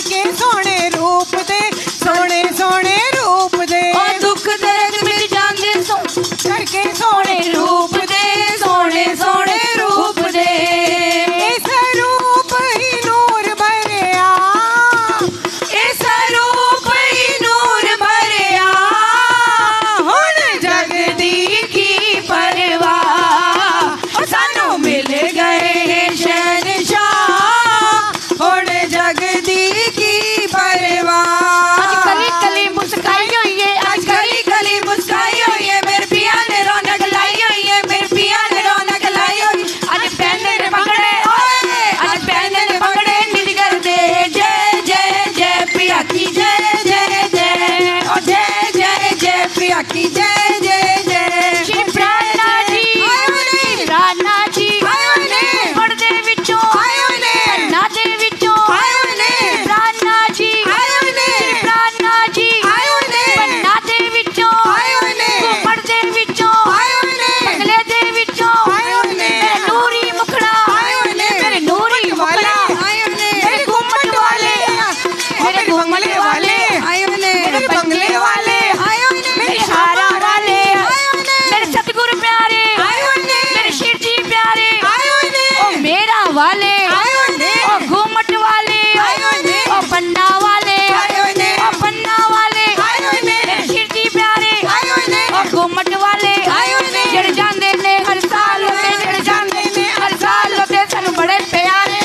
करके सोने रूप दे, सोने सोने रूप दे। ओ दुख दर्द मिट जांदे सो करके सोने रूप दे, सोने सोने रूप दे। इस रूप ही नूर भरिया, इस रूप ही नूर भरिया। हुण जगदी की परवाह सानू मिल गए शहंशाह, हुण जगदी की परवाह। आज कली कली मुस्काई हुई है, आज कली कली मुस्काई हुई है, मेरे पिया ने रौनक लाई हुई है, मेरे पिया ने रौनक लाई हुई। आज पहने ने पकड़े ओए, आज पहने ने पकड़े निज कर दे। जय जय जय पिया की जय जय जय, ओ जय जय जय पिया की जय जय जय। शिवराना जी शिवराना जी पड़दे विचों पन्ना दे विचों शिवराना जी शिवराना जी पन्ना दे विचों पड़दे विचों बंगले दे विचों मेरे नूरी मुखड़ा, मेरे नूरी मुखड़ा, मेरे घूमट वाले, मेरे घूमट वाले, मेरे बंगले वाले, मेरे हारा वाले, मेरे सतगुरु प्यारे, मेरे शिव जी प्यारे, ओ मेरा वाले, ओ घूमट वाले, ओ पन्ना वाले, ओ पन्ना वाले, मेरे शिव जी प्यारे, ओ घूमट वाले, जड़ जांदे ने हर साल होते, जड़ जांदे ने हर साल होते, सानू बड़े प्यारे,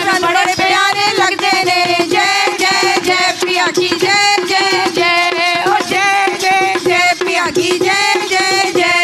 सानू बड़े प्यारे लगदे ने। जय जय जय पिया की जय जय जय, ओ जय जय जय पिया की जय जय जय,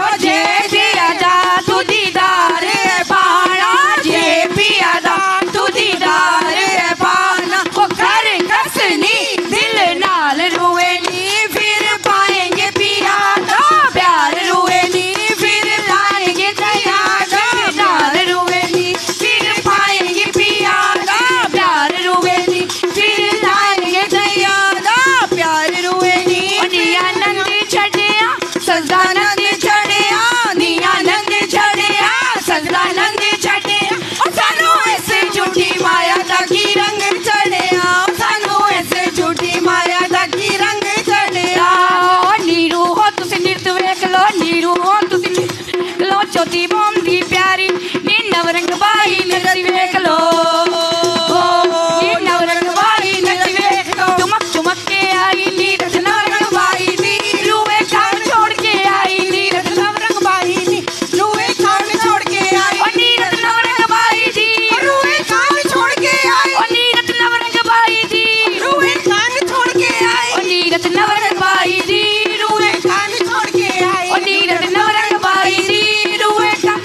ओ जय पिया दा तू दीदार पाना, जय पिया दा तू दीदार पाना। ओ घर कसनी दिल नाल रोए नी, फिर पाएंगे पिया दा प्यार रोए नी, फिर लाएंगे दया दा नाल रोए नी, फिर पाएंगे पिया दा प्यार रोए नी, फिर लाएंगे दया दा प्यार रोए नी। निया नंद छड़िया सजदानंद छड़िया, निया नंद छड़िया सजदानंद छड़िया, और सानू ऐसे झूठी माया दा की रंग चढ़िया, सानू ऐसे झूठी माया दा की रंग चढ़िया। नीरू हो तुसी नृत्य वेख लो, नीरू हो तुसी नृत्य लो, चौथी बोम दी प्यारी नी नवरंग बाई नृत्य वेख लो, नी नवरंग बाई नृत्य वेख लो। चुमक चुमक के आई नी रत नवरंग बाई नी, रूए खान छोड़ के आई नी रत नवरंग बाई नी, रूए खान छोड़ के आई, ओ नी रत नवरंग बाई दी, रूए खान छोड़ के आई, ओ नी रत नवरंग बाई दी, रूए खान छोड़ के आई, ओ नी रत नवरंग बाई दी, रूए खान छोड़ के आई, ओ नी रत नवरंग बाई दी, रूए खान।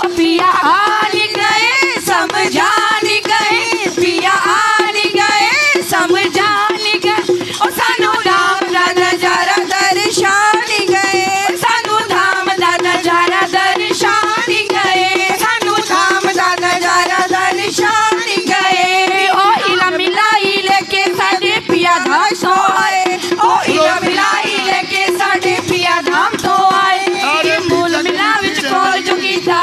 ओ पिया आन गए समझान गए, पिया आन गए समझान गए, ओ सानू धाम दा नजारा दर्शान गए, सानू धाम दा नजारा दर्शान गए, सानू धाम दा नजारा दर्शान गए। ओ इला मिलाई लेके साडे पिया धाम तो आए, ओ इला मिलाई लेके साडे पिया धाम तो आए, ये मूल मिला विच कोल जो कीता,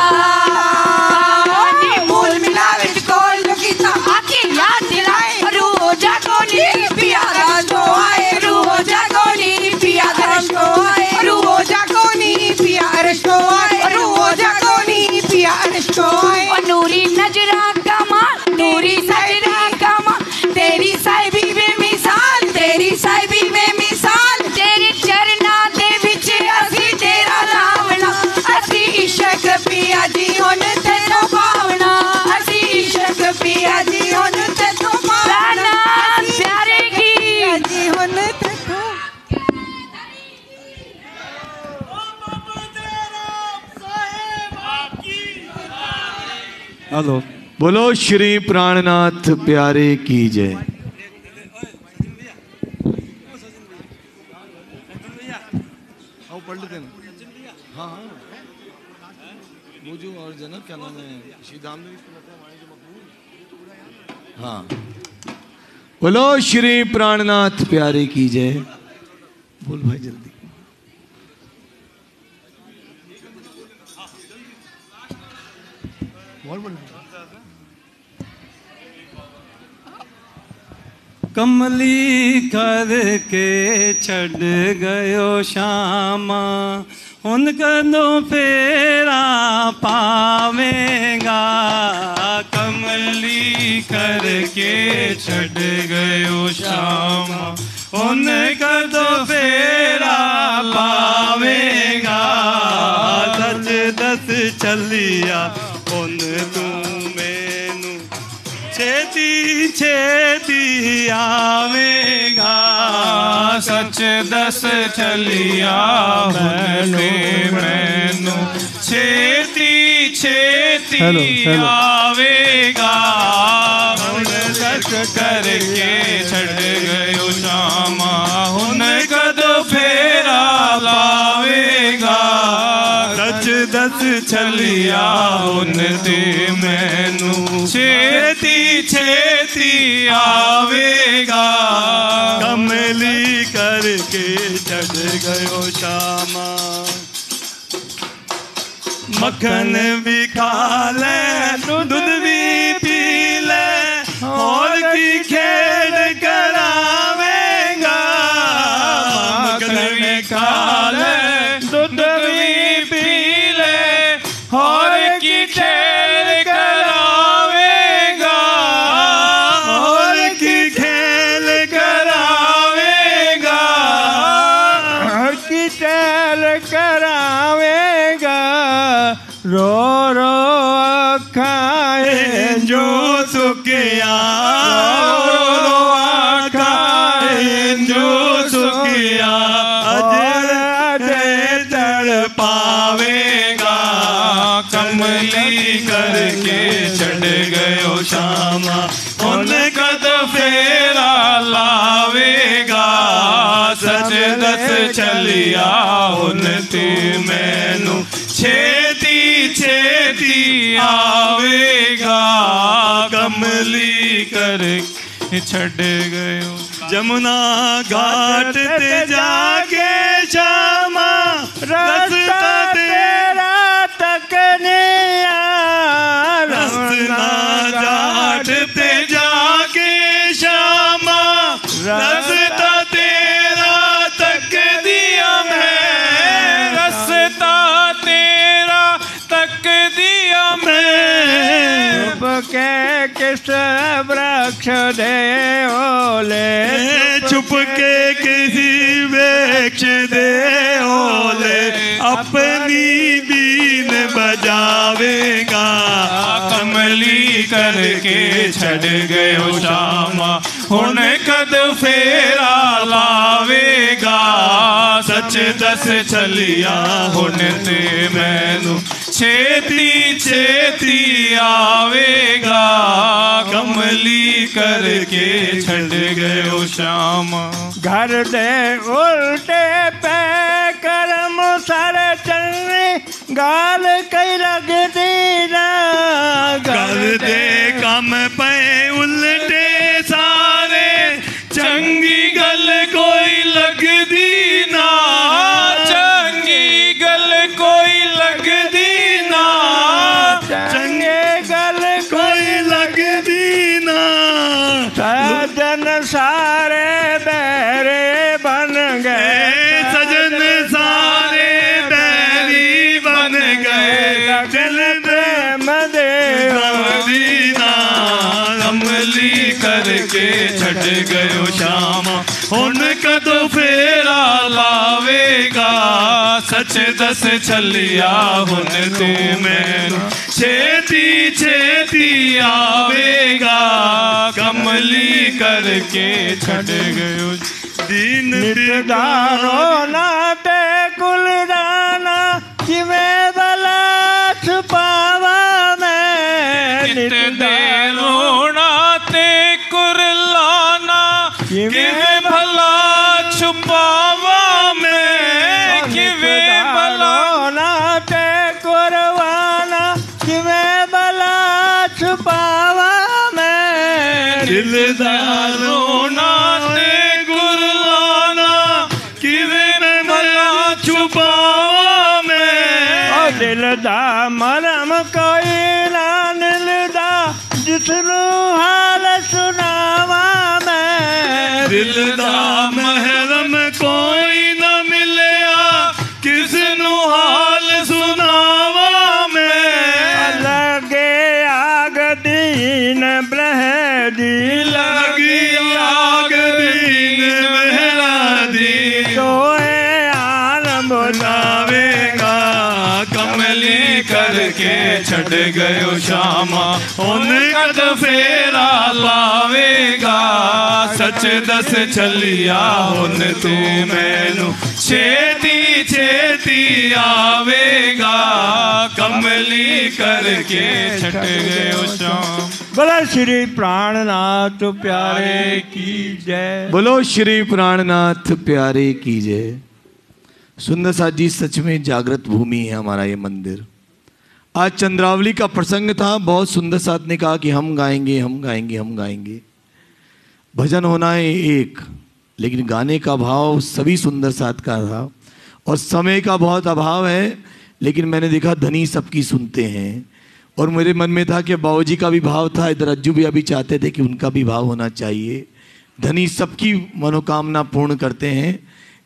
मूल मिला विच कोल जो कीता, आके याद दिलाए रूह जागो नी पिया धाम तो आए, रूह जागो नी पिया धाम तो आए, रूह जागो नी पिया अर्श तो आए, रूह जागो नी पिया अर्श तो आए। ओ नूरी नजरा कमाल, नूरी सजरा कमाल, तेरी साहिबी बेमिसाल, तेरी साहिबी बेमिसाल, तेरे चरना दे विच असी तेरा लावना, असी इश्क पिया जी हुन तेरो पावना, असी इश्क पिया जी हुन तेरो पावना, प्यारे की जी हुन तेरो। हेलो, बोलो श्री प्राणनाथ प्यारे की जय। पढ़ लेते हैं। हाँ हाँ, वो जो और जनक क्या नाम है, श्री धाम में हाँ, बोलो श्री प्राणनाथ प्यारे की जय। बोल भाई जल्दी। कमली करके छड़ गयो श्यामा उन कदों फेरा पावेगा। कमली करके छड़ गयो श्यामा उन कदों फेरा पावेगा। सच दस चलिया उन तू मैनू छेती छेती आवेगा। सच दस चलिया मैनू छेती छेती आवेगा। सच करके छड़ गयो श्यामा हुन कदों फेरा लावेगा। सच दस चलिया हुन ते मैनू छेती छेती आवेगा। कमली करके छड़ गयो श्यामा मक्खन भी खा ले दूध भी पी ले और की खेल करावेगा। मक्खन भी खा ले दूध भी पी ले और की खेल करावेगा। और की खेल करावेगा। की खेल करावेगा। रो रो अखाए जो सुखिया रो आखाए जो सुखिया अजर तड़ पावेगा। कमली करके छड़ गयो श्यामा उन कदों फेरा लावेगा। सच दस चलिया उन ते मैनू छेती छेती आवेगा। कमली करके छड़ गयो जमुना घाट ते जाके श्यामा रास्ता तेरा तकनिया। रसना घाट ते जाके श्यामा रास्ता तेरा तक दिया मैं। रास्ता तेरा तक दिया मैं। के किस वृक्ष दे ओले छुप के किसी वृक्ष दे ओले अपनी बीन बजावेगा। कमली करके छड़ गयो श्यामा हुन कदों फेरा लावेगा। सच दस चलिया हुन ते मैनू छेती छेती आवेगा। कमली करके छड़ गयो श्यामा घर दे उल्टे पे करम सर चलने गाल कई लगती ना। कर दे कम पे उल्टे सारे चंगी गल कोई लगदी ना। चंगी गल कोई लगदी ना। चंगे गल कोई लगदी ना। सजन सारे बैरे बन गए। सजन सारे बैरी बन गए। दिल प्रेम दे मदीना कमली करके छड़ गयो श्यामा हुन कदों फेरा लावेगा। सच दस चलिया हुन ते मैनू छेती छेती आवेगा। कमली करके छड़ गयो दीन नितदारो नाते कुलदाना जिमें भला छुपावा मैं। नितदारो नाते कुरलाना किवें भला छुपावा मैं। किवें भला नाते कुरवाना किवें भला छुपावा मैं। दिलदारों नाते गुरलाना किवें भला छुपावा मैं। दिल दा मरम कोई ना मिलदा जिसनू हाल सुनावा मैं। दिल दा महरम कोई न मिलया किस नु हाल सुनावा मैं लगे आग दीन ब्रह दी लगी आग दीन मेरा दी सोए आलम लावेगा कमली करके छड़ गयो शामा उन कद फेरा लावेगा सच दस चलिया उन तू मैनू छेती छेती आवेगा कमली करके छड़ गयो शाम। बोला श्री प्राणनाथ प्यारे की जय। बोलो श्री प्राणनाथ प्यारे की जय। सुंदर साथ जी, सच में जागृत भूमि है हमारा ये मंदिर। आज चंद्रावली का प्रसंग था। बहुत सुंदर साथ ने कहा कि हम गाएंगे हम गाएंगे हम गाएंगे। भजन होना है एक, लेकिन गाने का भाव सभी सुंदर साथ का था। और समय का बहुत अभाव है, लेकिन मैंने देखा धनी सबकी सुनते हैं। और मेरे मन में था कि बाबूजी का भी भाव था, इधर अज्जू भी अभी चाहते थे कि उनका भी भाव होना चाहिए। धनी सबकी मनोकामना पूर्ण करते हैं,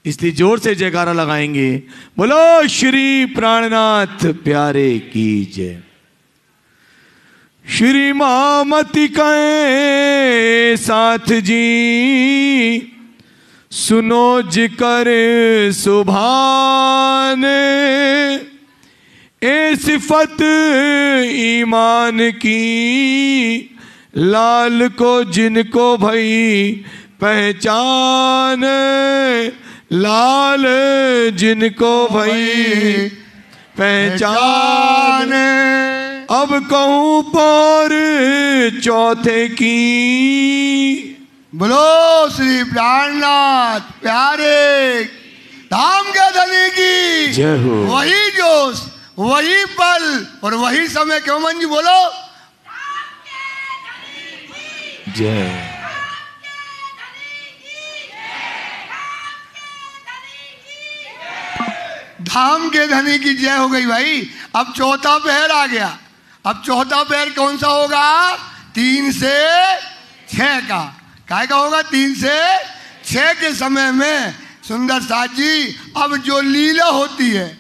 इसलिए जोर से जयकारा लगाएंगे। बोलो श्री प्राणनाथ प्यारे की जय। श्री मामती कहे साथ जी सुनो जिकर सुभान ए सिफत ईमान की लाल को जिनको भई पहचान लाल जिनको भई पहचान। अब कहूँ पर चौथे की बोलो श्री प्राणनाथ प्यारे धाम के धनी की जय हो। वही जोश वही पल और वही समय। क्यों मंजू बोलो जय। धाम के धनी की जय हो गई भाई। अब चौथा पहर आ गया। अब चौथा पहर कौन सा होगा? 3 से 6 का। काय का होगा? 3 से 6 के समय में सुंदर साथ जी अब जो लीला होती है,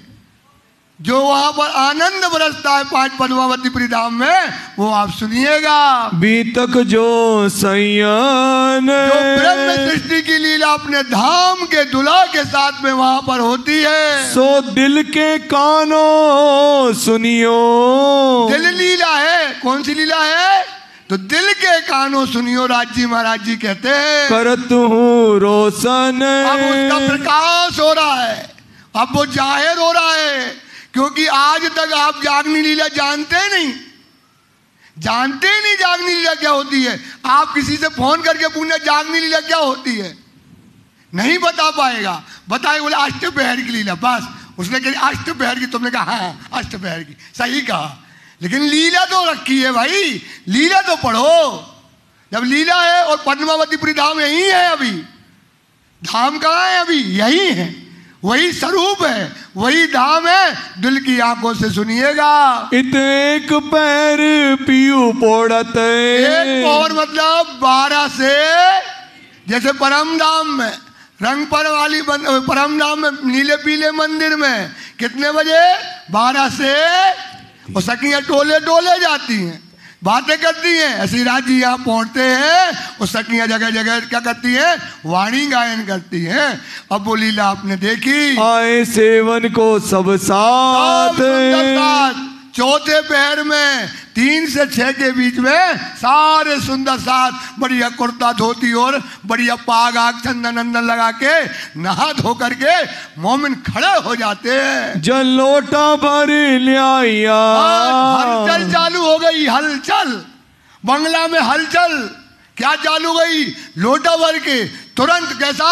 जो वहां पर आनंद बरसता है 5 पद्मावतीपुरी धाम में, वो आप सुनिएगा। बीतक जो सैयन जो ब्रह्म सृष्टि की लीला अपने धाम के दुल्हा के साथ में वहां पर होती है, सो दिल के कानों सुनियो। दिल लीला है। कौन सी लीला है? तो दिल के कानों सुनियो। राज जी महाराज जी कहते हैं करत हूँ रोशन। अब उसका प्रकाश हो रहा है, अब वो जाहिर हो रहा है। क्योंकि आज तक आप जागनी लीला जानते नहीं, जानते ही नहीं जागनी लीला क्या होती है। आप किसी से फोन करके पूछना जागनी लीला क्या होती है, नहीं बता पाएगा। बताए बोले अष्टपहर की लीला, बस उसने कहा अष्टपहर की, तुमने कहा हाँ अष्टपहर की, सही कहा। लेकिन लीला तो रखी है भाई, लीला तो पढ़ो। जब लीला है और पद्मावतीपुरी धाम यही है, अभी धाम कहाँ है? अभी यही है, वही स्वरूप है, वही धाम है। दिल की आंखों से सुनिएगा। इत एक पैर पीयू पोड़त। एक पौर मतलब 12 से, जैसे परम धाम में रंग पर वाली परम धाम में नीले पीले मंदिर में कितने बजे? 12 से। और सखियां टोले टोले जाती हैं, बातें करती हैं। ऐसी राज जी यहाँ पहुंचते हैं और सखियां जगह जगह क्या करती हैं? वाणी गायन करती हैं। अब वो लीला आपने देखी। आए सेवन को सब साथ। चौथे पहर में 3 से 6 के बीच में सारे सुंदर साथ बढ़िया कुर्ता धोती और बढ़िया पाग आग चंदन अंदन लगा के नहा धो करके मोमिन खड़े हो जाते हैं। जल लोटा भर लिया। हलचल चालू हो गई, हलचल। बंगला में हलचल क्या चालू गई? लोटा भर के तुरंत कैसा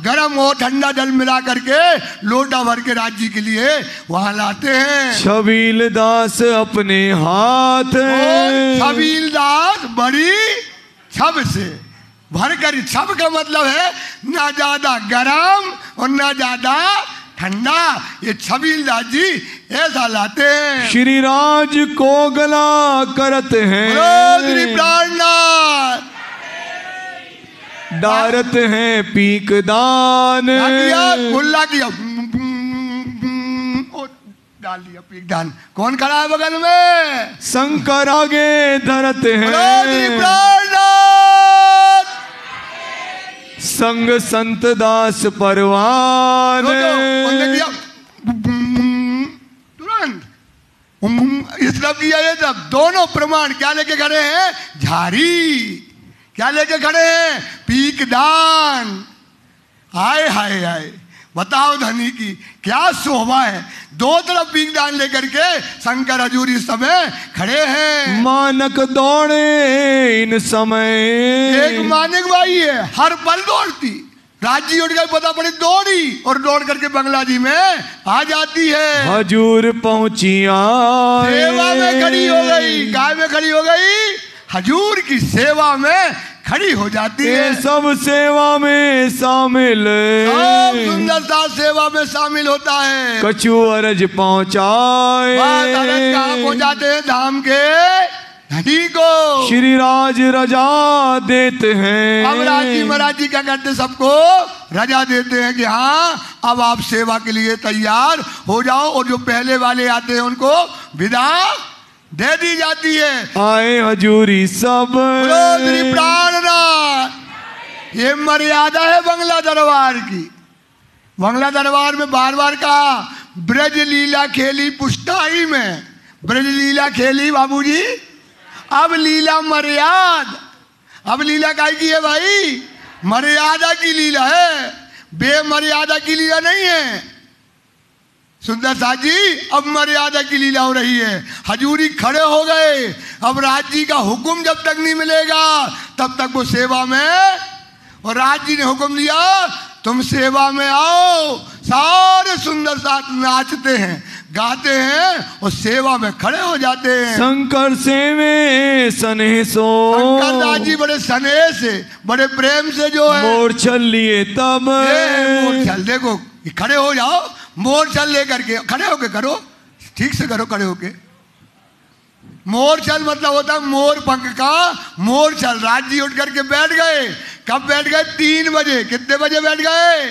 गरम हो ठंडा जल मिला करके लोटा भर के राज जी के लिए वहां लाते हैं। छबील दास अपने हाथ। छबील दास बड़ी छब से भर कर। छब का मतलब है ना ज्यादा गरम और ना ज्यादा ठंडा। ये छबील दास जी ऐसा लाते हैं। श्री राज को गला करत हैं। श्री प्राणनाथ डारत हैं पीक दान, गुल्ला किया, डाल दिया पीक दान। कौन खड़ा है बगल में? शंकर आगे धरत हैं, संग संत दास परवान। तुरंत इस तरफ किया, ये सब दोनों प्रमाण क्या लेके खड़े हैं? झारी। क्या लेके खड़े हैं? पीक दान। हाय हाय हाय, बताओ धनी की क्या शोभा है। दो तरफ पीक दान लेकर के शंकर हजूर इस समय खड़े हैं। मानक दौड़े इन समय, एक मानक बाई है, हर पल दौड़ती। राज्य उठ गई, पता पड़ी दौड़ी और दौड़ करके बंगला जी में आ जाती है। हजूर पहुंचिया, सेवा में खड़ी हो गई। काय में खड़ी हो गई? हजूर की सेवा में खड़ी हो जाती है। सब सेवा में शामिल, सब सुंदरता सेवा में शामिल होता है। कछु अरज पहुंचाए, कहाँ पहुंचाते हैं? धाम के धनी को श्री राज रजा देते हैं। अब राजी महाराजी क्या करते? सबको रजा देते हैं कि हाँ अब आप सेवा के लिए तैयार हो जाओ। और जो पहले वाले आते हैं उनको विदा दे दी जाती है। आए हजूरी सब, प्राणनाथ। ये मर्यादा है बंगला दरबार की। बंगला दरबार में बार बार कहा ब्रज लीला खेली पुष्टाई में, ब्रज लीला खेली बाबूजी। अब लीला मर्याद, अब लीला काय की है भाई? मर्यादा की लीला है, बेमर्यादा की लीला नहीं है। सुंदर साथ जी अब मर्यादा की लीला हो रही है। हजूरी खड़े हो गए। अब राज जी का हुक्म जब तक नहीं मिलेगा तब तक वो सेवा में, और राज जी ने हुक्म दिया तुम सेवा में आओ। सारे सुंदर साथ नाचते हैं, गाते हैं और सेवा में खड़े हो जाते हैं। शंकर सेवे सनेसो, शंकर दास जी बड़े स्नेह से, बड़े प्रेम से जो है मोरछल लिए तब, मोरछल देखो खड़े हो जाओ, मोरछल लेकर के खड़े होके करो, ठीक से करो खड़े होके। मोरछल मतलब होता है मोर पंख का मोरछल। राज जी उठ करके बैठ गए। कब बैठ गए? 3 बजे। कितने बजे बैठ गए?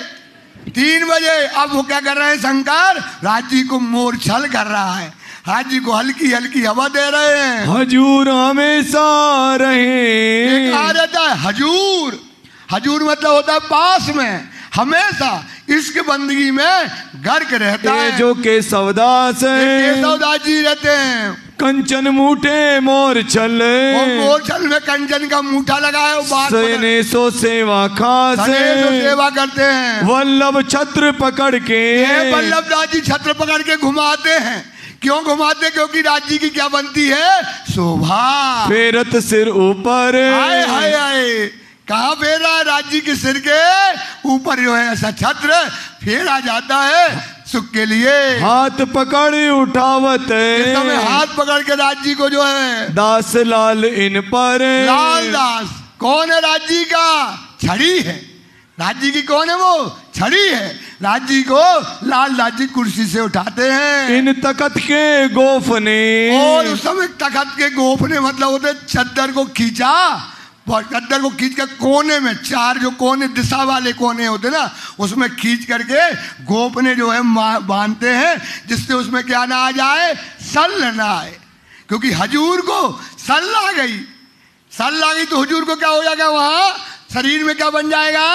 3 बजे। अब वो क्या कर रहे हैं? शंकर राज जी को मोरछल कर रहा है, राज जी को हल्की हल्की हवा दे रहे हैं। हजूर हमेशा रहे, कहा रहता है हजूर। हजूर मतलब होता है पास में, हमेशा इसके बंदगी में गर्क रहता है। जो केशवदास केशवदास जी रहते हैं। कंचन मूठे मोरछल, मोरछल में कंचन का मूठा लगा है। सने सो सेवा खास, सेवा करते हैं। वल्लभ छत्र पकड़ के, वल्लभ दास जी छत्र पकड़ के घुमाते हैं। क्यों घुमाते? क्योंकि राज जी की क्या बनती है? शोभा। फेरत सिर ऊपर, हाय हाय हाय, कहाँ फेरा है? राज जी के सिर के ऊपर जो है ऐसा छत्र फेरा जाता है सुख के लिए। हाथ पकड़ उठावत, इस समय हाथ पकड़ के राज जी को जो है दास लाल इन पर, लाल दास। कौन है? राज जी का छड़ी है। राज जी की कौन है? वो छड़ी है। राज जी को लाल दास जी कुर्सी से उठाते हैं। इन तखत के गोफने, और उस समय तखत के गोफने मतलब होते चद्दर को खींचा, चद्दर को खींच कर कोने में, 4 जो कोने दिशा वाले कोने होते ना उसमें खींच करके गोपने जो है बांधते हैं, जिससे उसमें क्या ना आ जाए? सल ना आए। क्योंकि हजूर को सल आ गई, सल आ गई तो हजूर को क्या हो जाएगा? वहां शरीर में क्या बन जाएगा?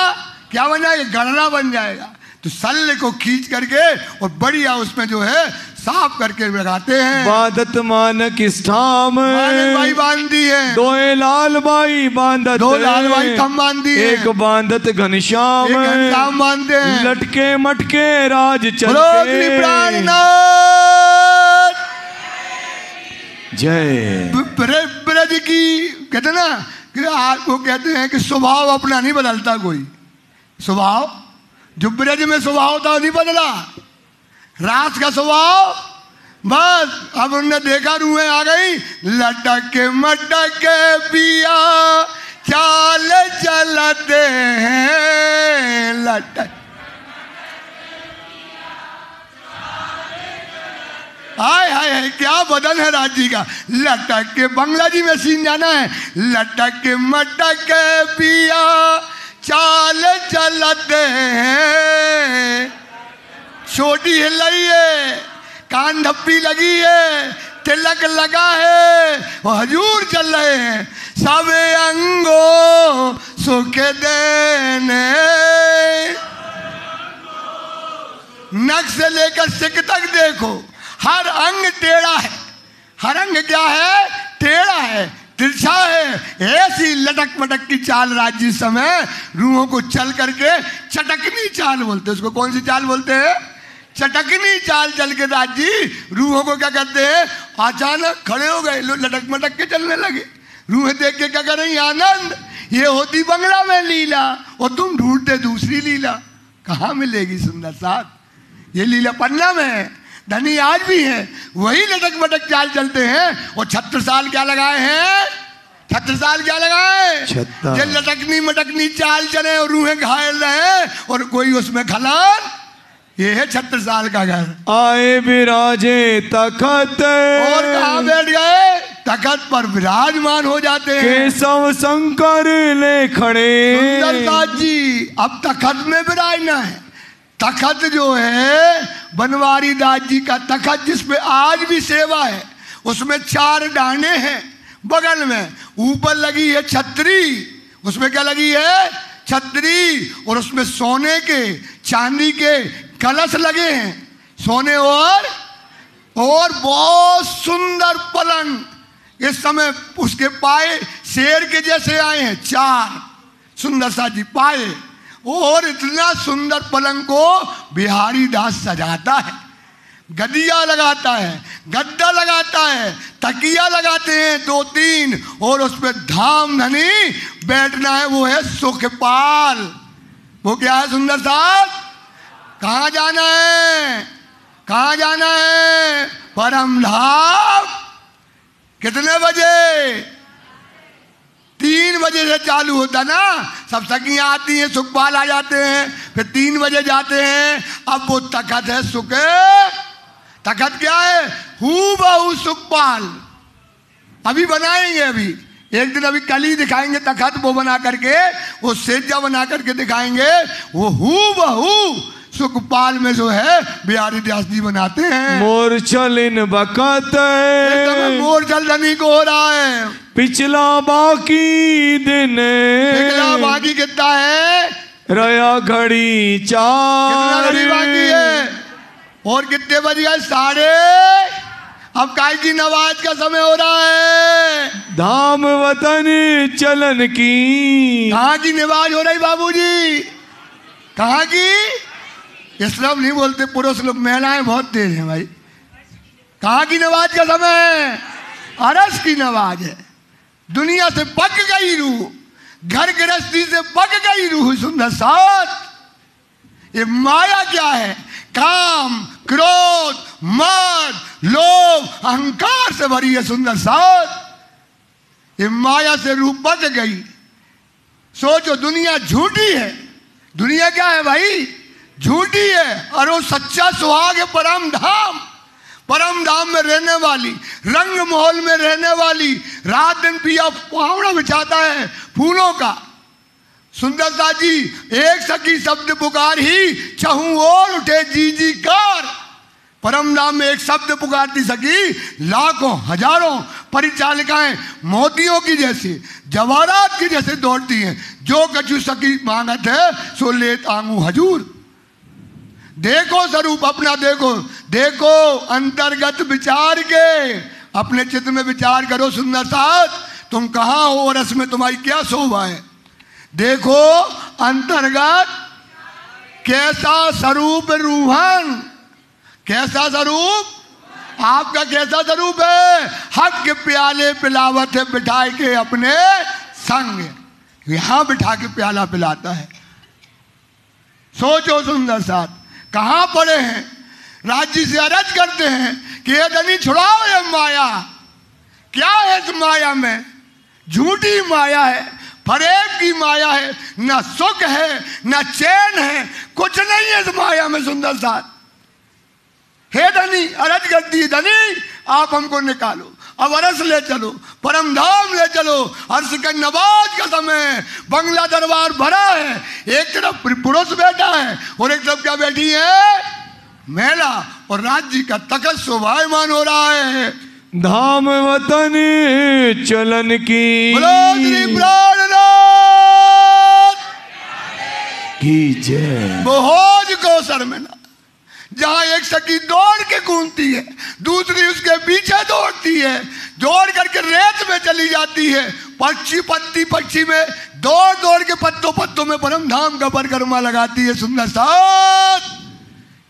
क्या बन जाएगा? गणना बन जाएगा। तो सल्ले को खींच करके और बढ़िया उसमें जो है साफ करके लगाते हैं। बांधत मानक स्थाम, भाई बांधी है। 2 लाल बाई बांधत, 2 लाल बाई थम बांधी है। एक बांधत घनश्याम, घनश्याम बांधते हैं। लटके मटके राज चलते। प्राणनाथ जय। ब्रज की कहते ना कि आपको कहते हैं कि स्वभाव अपना नहीं बदलता कोई। स्वभाव जो ब्रज में स्वभाव था नहीं बदला। रास का स्वभाव बस अब उन्होंने देखा, रूहें आ गई। लटक मटक पिया चाल चलते हैं, लटक। हाय हाय हाय, क्या बदन है राज जी का। लटक के बंगला जी में सीन जाना है। लटक मटक पिया चाल चलते हैं। छोटी हिलाई है, कान धप्पी लगी है, तिलक लगा है, वो हजूर चल रहे हैं। सब अंगों सुख देने, नख से लेकर सिक तक देखो, हर अंग टेढ़ा है। हर अंग क्या है? टेढ़ा है, तिरछा है। ऐसी लटक मटक की चाल राज्य समय रूहों को चल करके चटकनी चाल बोलते हैं। उसको कौन सी चाल बोलते हैं? चटकनी चाल चल के राज्य रूहों को क्या करते हैं? अचानक खड़े हो गए, लोग लटक मटक के चलने लगे। रूहें देख के क्या कर रही? आनंद। ये होती बंगला में लीला और तुम ढूंढते दूसरी लीला। कहाँ मिलेगी सुंदर साथ? ये लीला पन्ना में है, धनी आज भी है। वही लटक मटक चाल चलते हैं। और छत्रसाल क्या लगाए हैं? छत्रसाल क्या लगाए? ये लटकनी मटकनी चाल चले और रूहें घायल रहे और कोई उसमें खलाल। ये है छत्रसाल का घर। आए विराजे तखत, और कहाँ बैठ गए? तखत पर विराजमान हो जाते हैं। केशव शंकर ले खड़े। सुंदरदास जी अब तखत में विराजना है। तखत जो है बनवारी दास जी का तखत, जिसपे आज भी सेवा है, उसमें 4 डाने हैं बगल में। ऊपर लगी है छतरी, उसमें क्या लगी है? छतरी। और उसमें सोने के चांदी के कलश लगे हैं, सोने और बहुत सुंदर पलंग। इस समय उसके पाए शेर के जैसे आए हैं, 4 सुंदर सा जी पाए। और इतना सुंदर पलंग को बिहारी दास सजाता है, गदिया लगाता है, गद्दा लगाता है, तकिया लगाते हैं 2-3, और उस पर धाम धनी बैठना है। वो है सुखपाल। वो क्या है सुंदर साहब? कहाँ जाना है? कहाँ जाना है? परम धाम। कितने बजे? 3 बजे से चालू होता ना, सब सखियां आती हैं, सुखपाल आ जाते हैं, फिर 3 बजे जाते हैं। अब वो तखत है सुख। तखत क्या है? हूबहू सुखपाल। अभी बनाएंगे, अभी एक दिन, अभी कल ही दिखाएंगे तखत वो बना करके, वो सेजा बना करके दिखाएंगे। वो हूबहू सुखपाल में जो है बिहारी दास जी बनाते हैं। मोरछल इन बकत, मोरछल धनी को हो रहा है। पिछला बाकी दिन, पिछला बाकी कितना है? रया घड़ी 4। कितना घड़ी बाकी है? और कितने बज गए? 12:30। अब काय की नमाज का समय हो रहा है। धाम वतन चलन की। कहाँ की नमाज हो रही बाबूजी? कहाँ की? इस्लाम नहीं बोलते पुरुष लोग, महिलाएं बहुत तेज हैं भाई। कहाँ की नमाज का समय है? अरस की नमाज है। दुनिया से पक गई रूह, घर गृहस्थी से पक गई रूह। सुंदर साथ ये माया क्या है? काम, क्रोध, मद, लोभ, अहंकार से भरी है सुंदर साथ। ये माया से रूह पक गई। सोचो दुनिया झूठी है। दुनिया क्या है भाई? झूठी है। और वो सच्चा सुहाग है परम धाम। परम धाम में रहने वाली, रंग महल में रहने वाली, रात दिन पिया पावड़ा बिछाता है फूलों का। सुंदरता जी एक सखी शब्द पुकार ही चहु और उठे जी जी कार। परम धाम में एक शब्द पुकारती सखी लाखों हजारों परिचालिकाएं मोतियों की जैसे, जवाहरात की जैसे दौड़ती हैं। जो कछु सखी मांगत है सो लेत आंगू हजूर। देखो स्वरूप अपना, देखो देखो अंतर्गत विचार के, अपने चित्त में विचार करो सुंदर साथ, तुम कहाँ हो और इसमें तुम्हारी क्या शोभा है। देखो अंतर्गत कैसा स्वरूप रूहन, कैसा स्वरूप आपका, कैसा स्वरूप है? हक के प्याले पिलावत है बिठाए के अपने संग, यहां बिठा के प्याला पिलाता है। सोचो सुंदर साथ, कहां पड़े हैं? राज्य से अरज करते हैं कि ये धनी छुड़ाओ ये माया। क्या है इस माया में? झूठी माया है, फरेब की माया है, न सुख है न चैन है, कुछ नहीं है इस माया में सुंदर साथ। हे धनी, अरज करती है धनी आप हमको निकालो, अब अरस ले चलो, परम धाम ले चलो। अर्श का नवाज का समय, बंगला दरबार भरा है। एक तरफ पुरुष बैठा है और एक तरफ क्या बैठी है? महिला। और राज्य का तखत शोभायमान हो रहा है। धाम वतन चलन की बोलो श्री प्राणनाथ की जय। बोझ को सर में ना, जहां एक सखी दौड़ के घूमती है, दूसरी उसके पीछे दौड़ती है, दौड़ करके रेत में चली जाती है। पक्षी में दौड़ दौड़ के पत्तों में परम धाम का परिक्रमा लगाती है। सुंदर साथ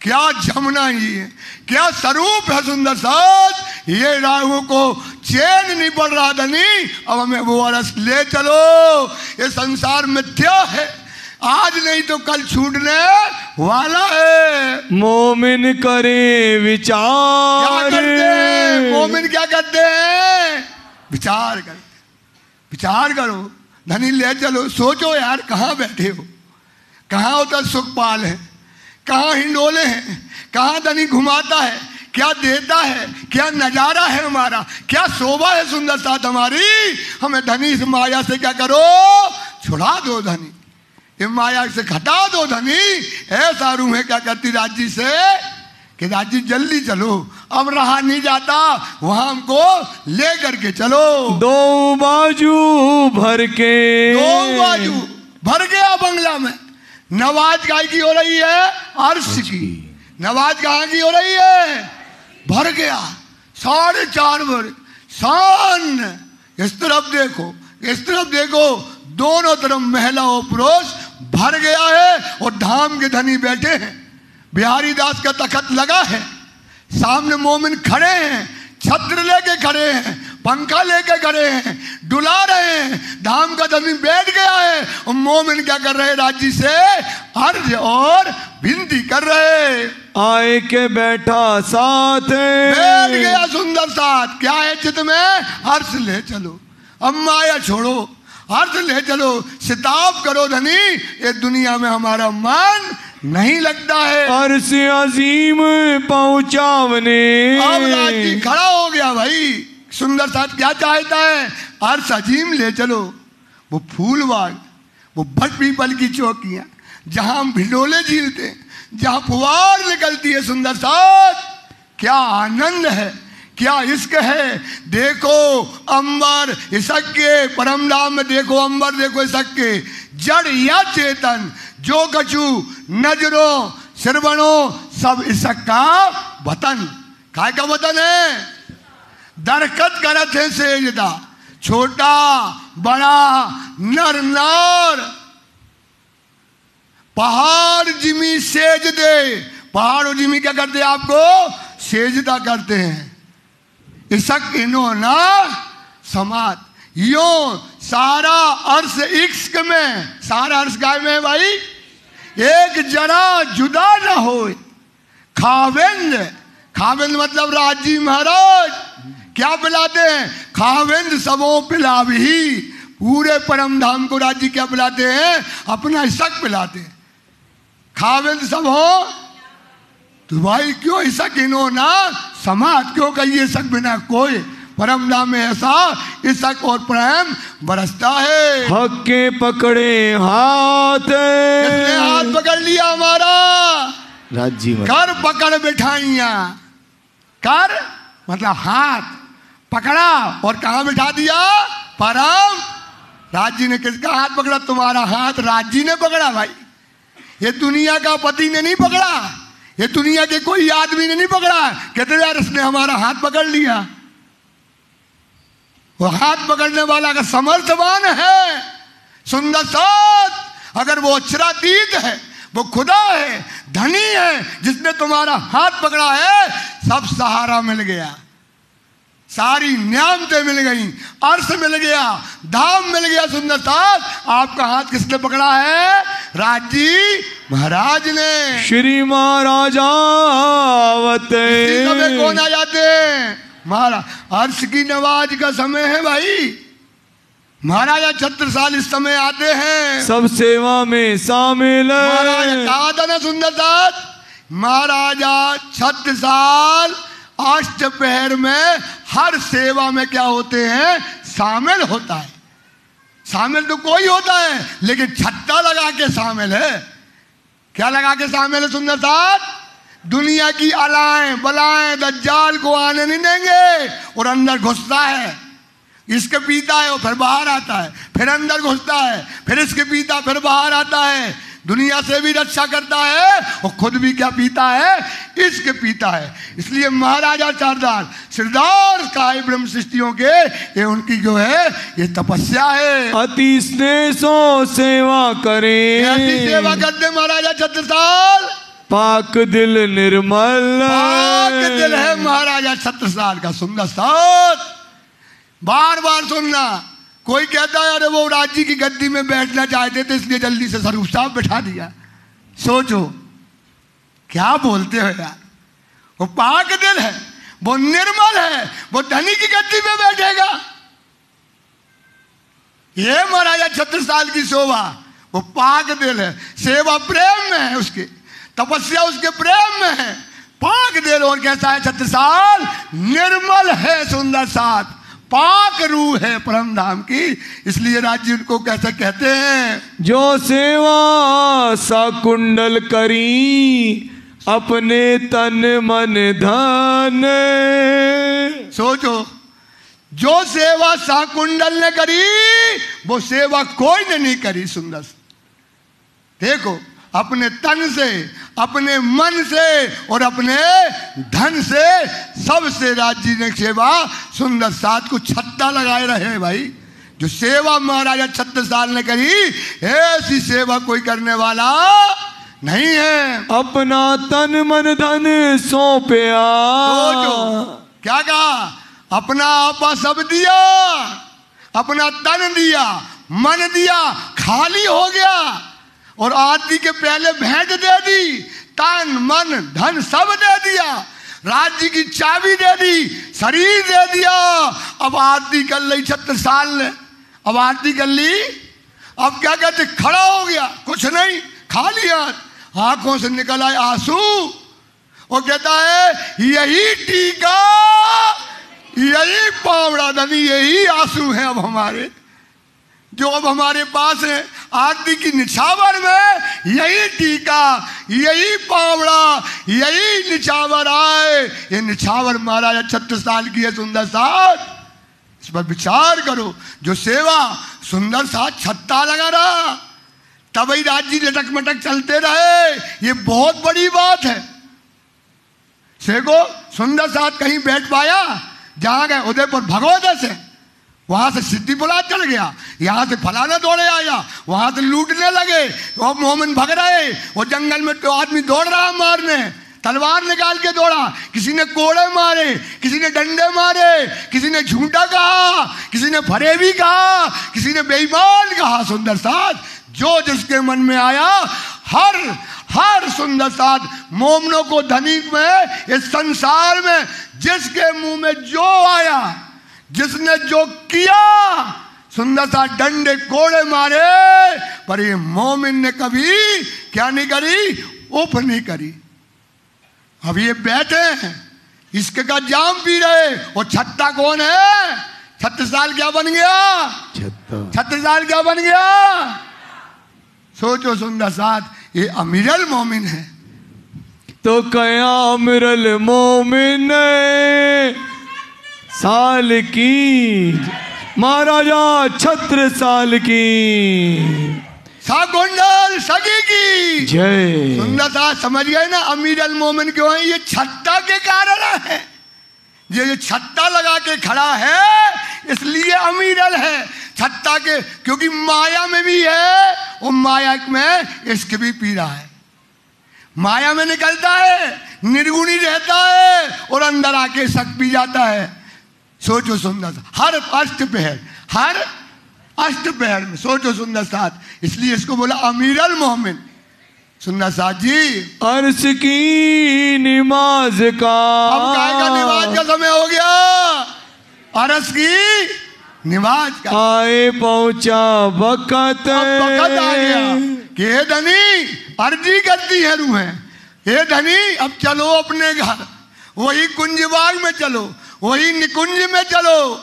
क्या जमुना ही है, क्या स्वरूप है सुंदर साथ। ये राहुओं को चैन नहीं पड़ रहा धनी, अब हमें वो अरस ले चलो। ये संसार मिथ्या है, आज नहीं तो कल छूटने वाला है। मोमिन करे विचार। क्या करते हैं मोमिन? क्या करते हैं? विचार करते। विचार करो धनी, ले चलो। सोचो यार, कहाँ बैठे हो, कहाँ होता सुखपाल है, कहाँ हिंडोले हैं, कहाँ धनी घुमाता है, क्या देता है, क्या नजारा है हमारा, क्या शोभा है सुंदर साथ हमारी। हमें धनी इस माया से क्या करो, छुड़ा दो धनी, ये माया से हटा दो धनी। ऐसा रूह है क्या करती राज्य से कि राज्य जल्दी चलो, अब रहा नहीं जाता, वहां हमको ले करके चलो। दो बाजू भर के, दो बाजू भर गया बंगला में। नवाज गाय की हो रही है, अर्श की। नवाज कहाँ की हो रही है? भर गया। 4.5 भर शान। इस तरफ देखो, इस तरफ देखो, दोनों तरफ महिला और पुरुष भर गया है। और धाम के धनी बैठे हैं, बिहारी दास का तखत लगा है, सामने मोमिन खड़े हैं, छत्र लेके खड़े हैं, पंखा लेके खड़े हैं, डुला रहे हैं। धाम का धनी बैठ गया है और मोमिन क्या कर रहे? राज्य से अर्ज और विनती कर रहे। आए के बैठा साथ, बैठ गया सुंदर साथ। क्या है चित में? अर्श ले चलो, अब माया छोड़ो, अर्थ ले चलो, सिताब करो धनी, ये दुनिया में हमारा मन नहीं लगता है। अर्श अजीम पहुंचावने। अब राज्य खड़ा हो गया भाई। सुंदर साथ क्या चाहता है? अर्श अजीम ले चलो। वो फूल बाग, वो बट पीपल की चौकियां, जहां हम भिंडोले झीलते हैं, जहां फुवार निकलती है सुंदर साथ, क्या आनंद है, क्या इश्क है। देखो अंबर इसक के, परम धाम में देखो अंबर, देखो इसक के, जड़ या चेतन, जो कछु नजरों श्रवणों, सब इसक का वतन। काय का वतन है? दरकत करत है सेजदा, छोटा बड़ा नर नार, पहाड़ जिमी सेज दे। पहाड़ और जिमी क्या करते हैं? आपको सेजदा करते हैं। इसक इनो ना समात, यो सारा अर्श इश्क में, सारा अर्श गाय में है भाई। एक जरा जुदा ना हो। खावेंद, खावेंद मतलब राजी महाराज क्या पिलाते हैं? खावेंद सबों पिलावी। पूरे परम धाम को राज्य क्या पिलाते हैं? अपना इसक पिलाते हैं। खावेंद सब हो तो भाई क्यों इसक इनो ना समाज, क्यों कहिए इसक बिना कोई। परम धाम में ऐसा इसक और प्रेम बरसता है। हक के पकड़े हाथ, इसने हाथ पकड़ लिया हमारा, राज्य में कर पकड़ बिठाइया। कर मतलब हाथ पकड़ा और कहाँ बिठा दिया? परम राज्य ने। किसका हाथ पकड़ा? तुम्हारा हाथ राज्य ने पकड़ा भाई। ये दुनिया का पति ने नहीं पकड़ा, ये दुनिया के कोई आदमी ने नहीं पकड़ा। कहते यार इसने हमारा हाथ पकड़ लिया। वो हाथ पकड़ने वाला का समर्थवान है सुंदर साथ। अगर वो अक्षरातीत है, वो खुदा है, धनी है, जिसने तुम्हारा हाथ पकड़ा है, सब सहारा मिल गया, सारी न्यामतें मिल गई, अर्श मिल गया, धाम मिल गया। सुंदर साथ आपका हाथ किसने पकड़ा है? राज्य महाराज ने। श्री महाराजावत समय कौन आ जाते हैं? महाराज। अर्श की नवाज का समय है भाई। महाराजा छत्रसाल इस समय आते हैं, सब सेवा में शामिल है। महाराजा कहा था ना सुंदर साथ, महाराजा छत्रसाल अष्टपहर में हर सेवा में क्या होते हैं, शामिल होता है। शामिल तो कोई होता है, लेकिन छत्ता लगा के शामिल है। क्या लगा के शामिल है सुंदर साथ? दुनिया की अलाएं बलाएं दज्जाल को आने नहीं देंगे, और अंदर घुसता है, इसके पीता है और फिर बाहर आता है, फिर अंदर घुसता है, फिर इसके पीता, फिर बाहर आता है। दुनिया से भी रक्षा करता है और खुद भी क्या पीता है, इसके पीता है। इसलिए महाराजा चारदार सिरदार काय ब्रह्म सृष्टियों के ये उनकी जो है ये तपस्या है। अति स्नेह सो सेवा करे, ऐसी सेवा करते महाराजा छत्रसाल, पाक दिल निर्मल, पाक दिल है महाराजा छत्रसाल का। सुंदर साथ बार बार सुनना, कोई कहता है अरे वो राज्य की गद्दी में बैठना चाहते थे इसलिए जल्दी से स्वरूप साहब बैठा दिया। सोचो क्या बोलते हो यार। वो पाक दिल है, वो निर्मल है, वो धनी की गद्दी में बैठेगा। ये महाराजा छत्रसाल की शोभा, वो पाक दिल है, सेवा प्रेम में है, उसके तपस्या उसके प्रेम में है। पाक दिल और कैसा है छत्रसाल, निर्मल है सुंदर साथ, पाक रूह है परम धाम की। इसलिए राज्य उनको कैसे कहते हैं, जो सेवा साकुंडल करी अपने तन मन धन। सोचो, जो सेवा साकुंडल ने करी वो सेवा कोई ने नहीं करी। सुंदर देखो, अपने तन से, अपने मन से और अपने धन से, सबसे राज्य ने सेवा सुंदर साथ को छत्ता लगाए रहे। भाई जो सेवा महाराजा छत्रसाल ने करी, ऐसी सेवा कोई करने वाला नहीं है। अपना तन मन धन सौंपया, क्या कहा, अपना आपा सब दिया, अपना तन दिया, मन दिया, खाली हो गया। और आरती के पहले भेंट दे दी, तन मन धन सब दे दिया, राज्य की चाबी दे दी, शरीर दे दिया। अब आरती कर ली छत्रसाल ने, अब आरती कर ली, अब क्या कहते, खड़ा हो गया, कुछ नहीं, खाली हाथ, आंखों से निकल आए आंसू। वो कहता है यही टीका, यही पावड़ा धनी, यही आंसू है अब हमारे, जो अब हमारे पास है। आरती की निछावर में यही टीका, यही पावड़ा, यही निछावर आए। ये निछावर महाराजा छत्रसाल की है सुंदर साथ। इस पर विचार करो। जो सेवा सुंदर साथ छत्ता लगा रहा, तभी राज्य लटक मटक चलते रहे, ये बहुत बड़ी बात है। देखो सुंदर साथ कहीं बैठ पाया, जहां गए उदयपुर भगवत से, वहां से सिद्धि बुला चल गया, यहां से फलाना दौड़े आया, वहां से लूटने लगे, वो मोमिन भग रहे, वो जंगल में तो आदमी दौड़ रहा मारने, तलवार निकाल के दौड़ा, किसी ने कोड़े मारे, किसी ने डंडे मारे, किसी ने झूठा कहा, किसी ने फरेबी कहा, किसी ने बेईमान कहा। सुंदर साथ जो जिसके मन में आया, हर सुंदर साथ मोमनों को धनी में, इस संसार में जिसके मुंह में जो आया, जिसने जो किया, सुंदर सा डंडे कोड़े मारे, पर ये मोमिन ने कभी क्या नहीं करी, उफ नहीं करी। अब ये बैठे हैं, इसके का जाम पी रहे, और छत्ता कौन है, छत्रसाल क्या बन गया, छत्रसाल क्या बन गया। सोचो सुंदर साथ, ये अमीरल मोमिन है। तो कया अमीरल मोमिन साल की, महाराजा छत्रसाल की, साकुंडल सगी की जय। सुंदर साथ समझ गए ना, अमीरल मोमिन क्यों है, ये छत्ता के कारण है। ये छत्ता लगा के खड़ा है इसलिए अमीरल है। छत्ता के, क्योंकि माया में भी है, और माया में इश्क भी पी रहा है, माया में निकलता है, निर्गुणी रहता है, और अंदर आके शक पी जाता है। सोचो सुंदर साथ, हर अष्टपहर में सोचो सुंदर साथ, इसलिए इसको बोला अमीरल मोमिन। सुंदर साथ जी, अर्श की नमाज का, अब काय का नमाज का समय हो गया, अर्श की नमाज का आए पहुंचा वक्त, वक्त आ गया कि हे धनी, अर्जी करती है रूहें, हे धनी अब चलो अपने घर, वही कुंज बाग में चलो, वही निकुंज में चलो।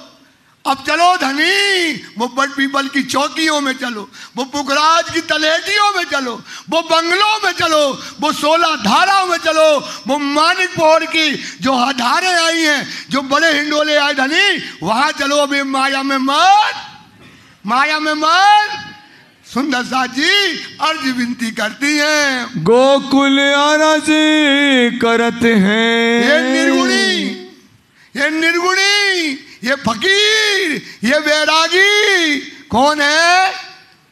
अब चलो धनी, वो बड़ पीपल की चौकियों में चलो, वो पुखराज की तलेटियों में चलो, वो बंगलों में चलो, वो 16 धाराओं में चलो, वो मानिक पोहर की जो धारें आई हैं, जो बड़े हिंडोले आए धनी, वहां चलो। अभी माया में मत, माया में मत। सुंदर साथ जी अर्ज विनती करती हैं, गोकुल अरज करत हैं। ये निर्गुणी, ये निर्गुणी, ये फकीर, ये वैरागी कौन है?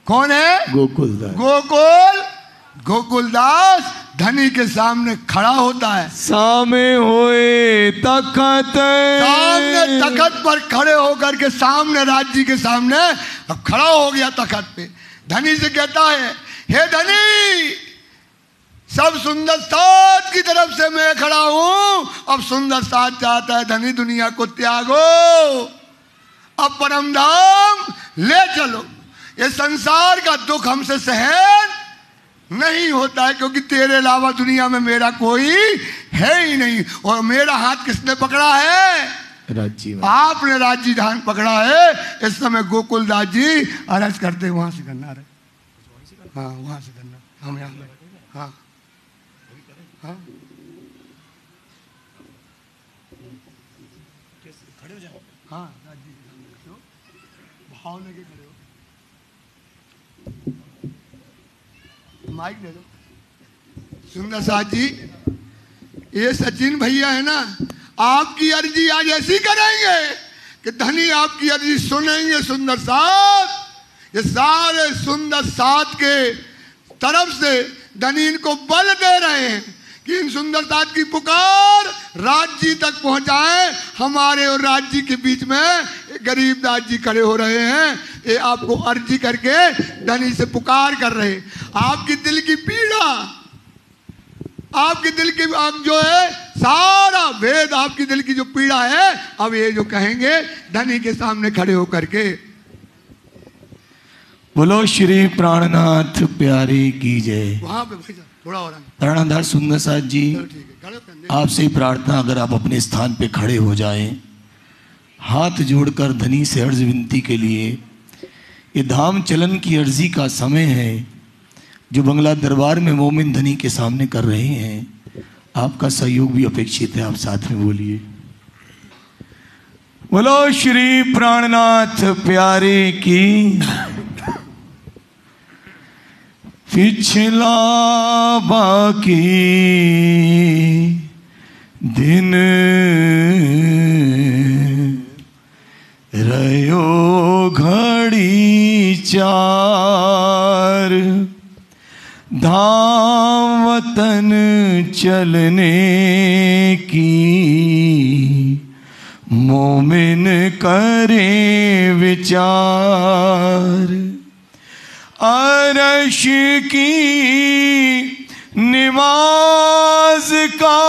कौन है? गोकुलदास। गोकुलदास धनी के सामने खड़ा होता है। सामे होए तखत, सामने तखत पर खड़े होकर के, सामने राज्य के सामने अब खड़ा हो गया तखत पे। धनी से कहता है, हे धनी, सब सुंदर साथ की तरफ से मैं खड़ा हूं। अब सुंदर साथ चाहता है, धनी दुनिया को त्यागो, अब परम धाम ले चलो। ये संसार का दुख हमसे सहन नहीं होता है, क्योंकि तेरे अलावा दुनिया में मेरा कोई है ही नहीं। और मेरा हाथ किसने पकड़ा है? राज्य। आपने राज्य धान पकड़ा है। इस समय गोकुलदास जी अरज करते, वहां से करना रहे, हाँ वहां से करना, हम यहाँ, हाँ हाँ खड़े हो जाओ, हाँ राज्य भाव लेके खड़े हो, माइक दे दो। सुंदर साथ जी, ये सचिन भैया है ना, आपकी अर्जी आज ऐसी करेंगे कि धनी आपकी अर्जी सुनेंगे। सुंदर साथ, ये सारे सुंदर साथ के तरफ से धनी इनको बल दे रहे हैं कि इन सुंदर साथ की पुकार राज्य तक पहुंचाए। हमारे और राज्य के बीच में गरीब दास जी खड़े हो रहे हैं, ये आपको अर्जी करके धनी से पुकार कर रहे। आपकी दिल की पीड़ा, आपके दिल की जो है सारा वेद, आपकी दिल की जो पीड़ा है, अब ये जो कहेंगे धनी के सामने खड़े होकर के। बोलो श्री प्राणनाथ प्यारे की जय। वहां पे भाई थोड़ा और प्राणनाथ सुंदर साथ जी, आपसे ही प्रार्थना, अगर आप अपने स्थान पे खड़े हो जाएं, हाथ जोड़कर धनी से अर्ज विनती के लिए। ये धाम चलन की अर्जी का समय है जो बंगला दरबार में मोमिन धनी के सामने कर रहे हैं। आपका सहयोग भी अपेक्षित है, आप साथ में बोलिए। बोलो श्री प्राणनाथ प्यारे की। पिछला बाकी दिन रयो घड़ी चार, धाम वतन चलने की मोमिन करे विचार। अरश की निमाज का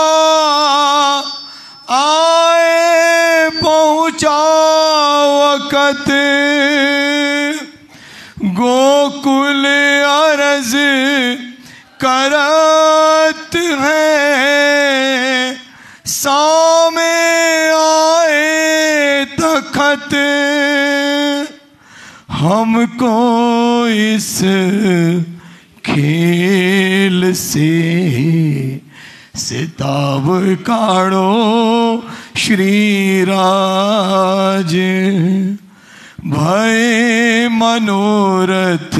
आए पहुँचा वक़्त, गोकुल अरज करत है, सामे आए तखत। हमको इस खेल से सिताब काढ़ो श्री राज, भय मनोरथ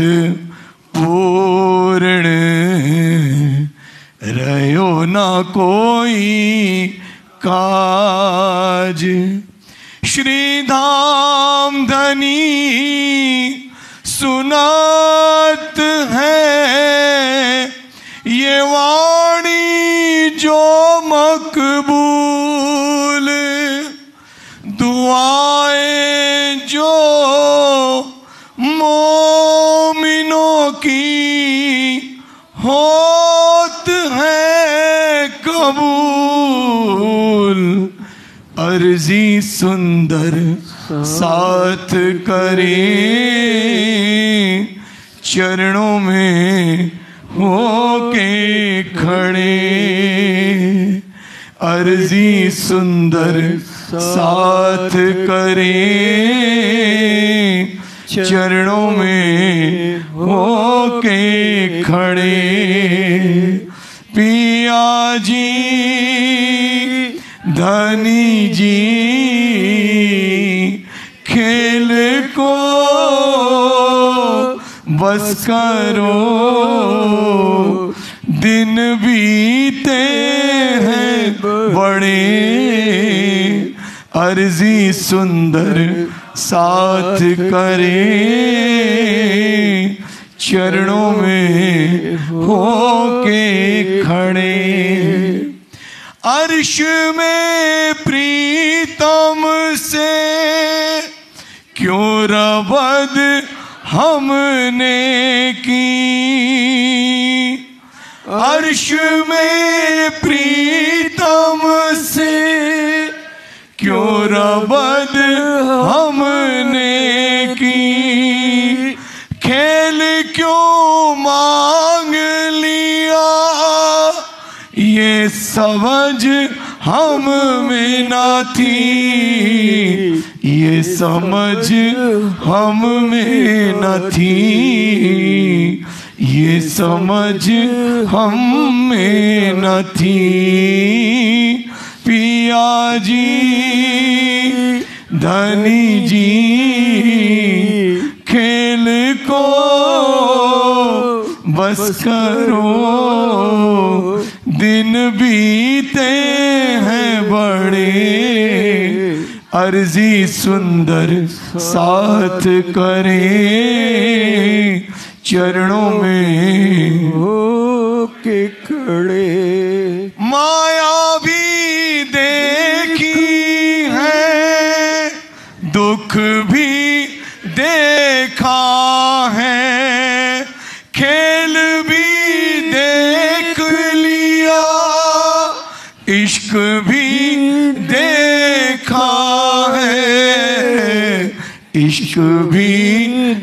पूर्ण, रहो ना कोई काज। श्री धाम धनी सुनात है, ये वाणी जो मकबूल, दुआएं जो मोमिनों की होत है कबूल। अर्जी सुंदर साथ करे, चरणों में होके खड़े। अर्जी सुंदर साथ करें, चरणों में होके खड़े। पिया जी धनी जी खेल को बस करो, दिन बीते हैं बड़े, अर्जी सुंदर साथ करें, चरणों में होके खड़े। अर्श में प्रीतम से क्यों रबद हमने की, अर्श में प्रीतम से क्यों रबद हमने की, खेल क्यों मांग लिया, ये समझ हम में ना थी, ये समझ हम में न थी, ये समझ हम में न थी। पिया जी धनी जी खेल को बस करो, दिन बीते हैं बड़े, अर्जी सुंदर साथ करें, चरणों में होके खड़े। माया भी देखी है, दुख भी देखा है, खेल भी देख लिया, इश्क भी देखा है, इश्क भी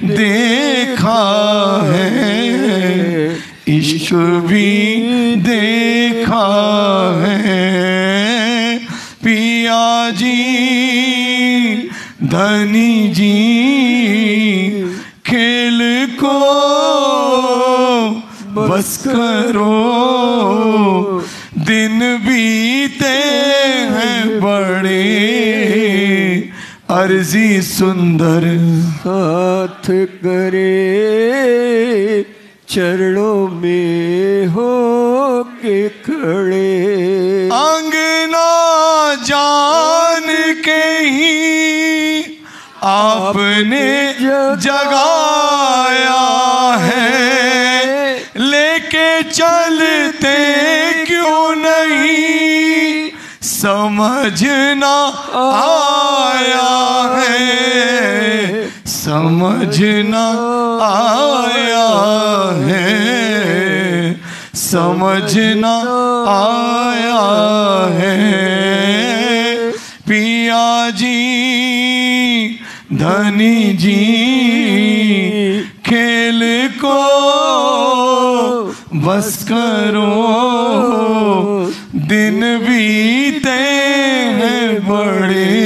देखा है, इश्क भी देखा है। पिया जी धनी जी खेल को बस करो, दिन बीते हैं बड़े, अर्जी सुंदर साथ करे, चरणों में होके खड़े। अंगना जान के ही आपने जगाया है, लेके चलते क्यों नहीं समझना आया है, समझना आया है, समझना आया है। पिया जी धनी जी खेल को बस करो, दिन बीते हैं बड़े,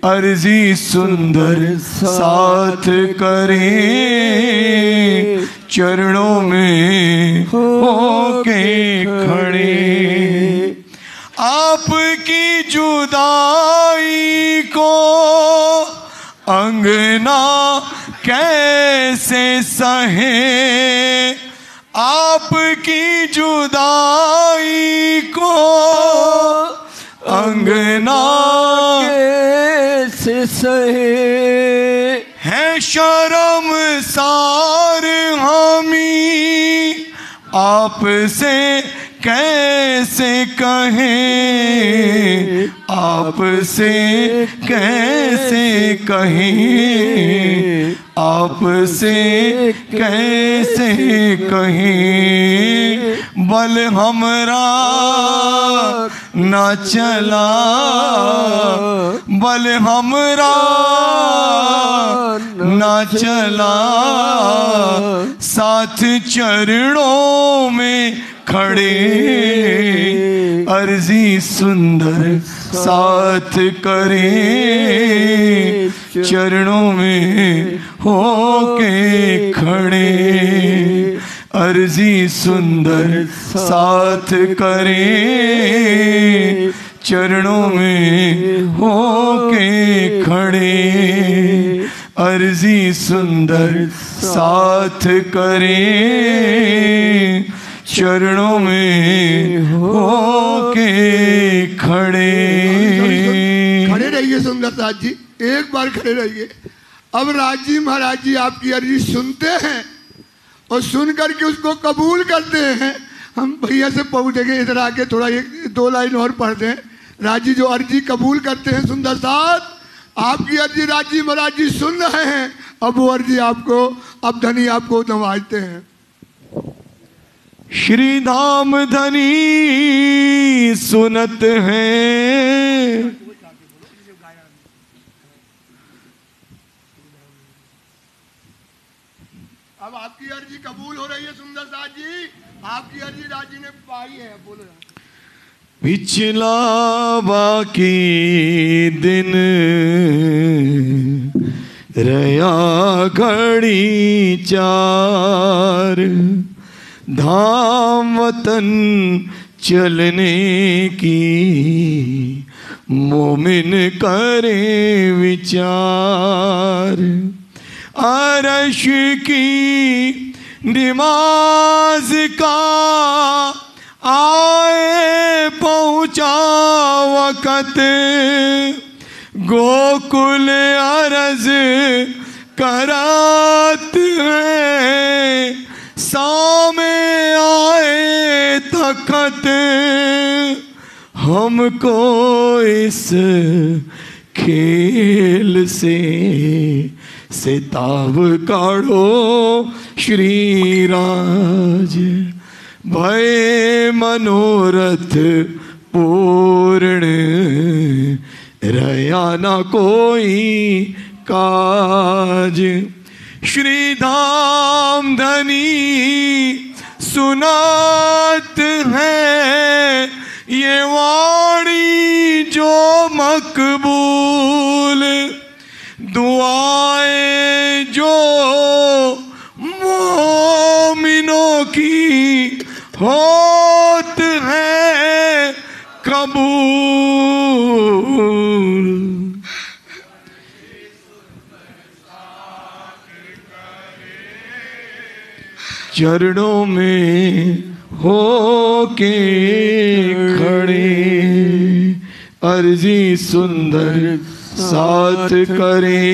अर्जी सुंदर साथ करें, चरणों में होके खड़े। आपकी जुदाई को अंगना कैसे सहे, आपकी जुदाई को अंगना कैसे सहे, है शर्मसार हमी आपसे कैसे कहें, आपसे कैसे कहें, आपसे कैसे कहें, बल हमरा ना चला, बल हमरा ना चला, साथ चरणों में खड़े अर्जी सुंदर साथ करें, चरणों में होके खड़े अर्जी सुंदर साथ करें, चरणों में होके खड़े अर्जी सुंदर साथ करें, चरणों में होके खड़े। खड़े रहिए सुंदर साथ जी, एक बार खड़े रहिए। अब राज जी महाराज जी आपकी अर्जी सुनते हैं और सुन करके उसको कबूल करते हैं। हम भैया से पूछेंगे इधर आके थोड़ा एक दो लाइन और पढ़ दें। राज जी जो अर्जी कबूल करते हैं सुंदर साथ, आपकी अर्जी राज जी महाराज जी सुन रहे हैं। अब वो अर्जी आपको, अब धनी आपको नवाजते हैं। श्री धाम धनी सुनत हैं, अब आपकी अर्जी कबूल हो रही है सुंदर साथ जी, आपकी अर्जी राज जी ने पाई है। बोलो पिछला बाकी दिन रया घड़ी चार, धाम वतन चलने की मोमिन करे विचार, अरश की नमाज का आए पहुँचा वक़्त, गोकुल अर्ज करात है, सामे आए तखत, हमको इस खेल से सिताब काढ़ो श्री राज, भय मनोरथ पूर्ण रया न कोई काज, श्री धाम धनी सुनात है ये वाणी जो मकबूल, दुआएं जो मोमिनों की होत है कबूल, चरणों में होके खड़े अर्जी सुंदर साथ करें,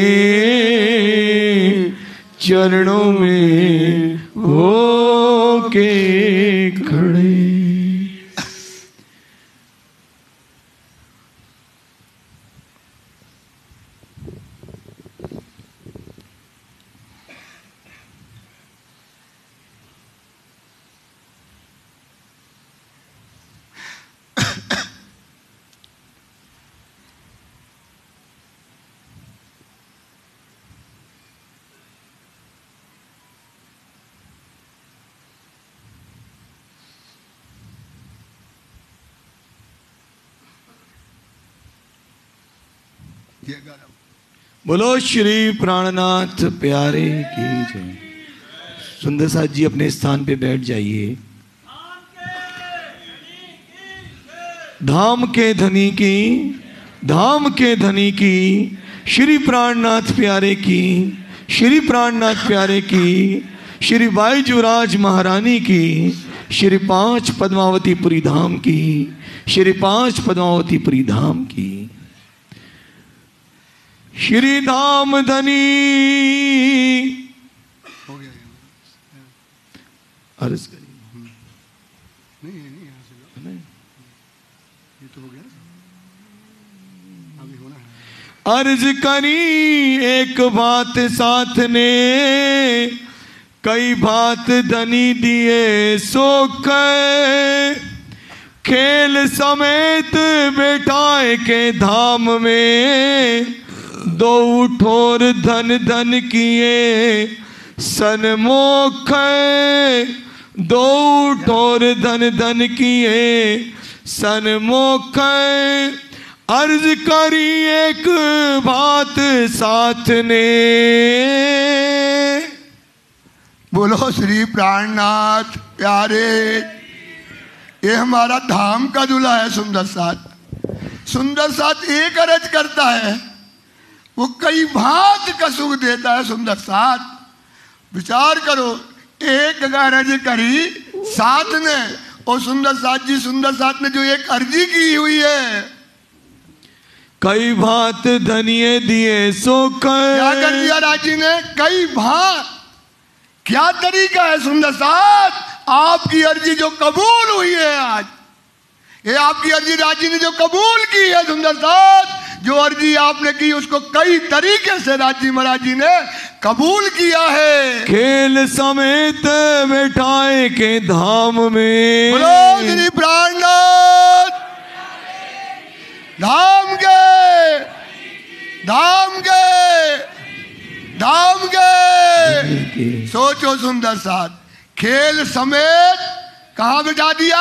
चरणों में होके खड़े। बोलो श्री प्राणनाथ प्यारे की जय। सुंदर साथ जी अपने स्थान पे बैठ जाइए। धाम के धनी की, धाम के धनी की, श्री प्राणनाथ प्यारे की, श्री प्राणनाथ प्यारे की, श्री बाईजुराज महारानी की, श्री 5 पद्मावतीपुरी धाम की, श्री 5 पद्मावतीपुरी धाम की, श्री धाम धनी अर्ज करिए। नहीं यहाँ से ये तो हो गया, अभी होना है। अर्ज करी एक बात साथ ने, कई भांत धनी दिए सुख, खेल समेत बैठाए के धाम में, दो ठोर धन धन किए सन्मुख, दो ठोर धन धन किए सन्मुख, अर्ज करी एक बात साथ ने। बोलो श्री प्राणनाथ प्यारे। ये हमारा धाम का दूल्हा है सुंदर साथ। सुंदर साथ एक अर्ज करता है, वो कई भांत का सुख देता है सुंदर साथ। विचार करो, एक अर्ज करी साथ ने, और सुंदर साथ ने जो एक अर्जी की हुई है, कई भांत धनिये दिए सुख। क्या कर दिया राजी ने? कई भांत। क्या तरीका है सुंदर साथ? आपकी अर्जी जो कबूल हुई है आज, ये आपकी अर्जी राजी ने जो कबूल की है सुंदर साथ, जो अर्जी आपने की उसको कई तरीके से राजी महाराज जी ने कबूल किया है। खेल समेत बैठाए के धाम में, बोलो श्री प्राणनाथ धाम के सोचो सुंदर साथ, खेल समेत कहाँ बिठा दिया?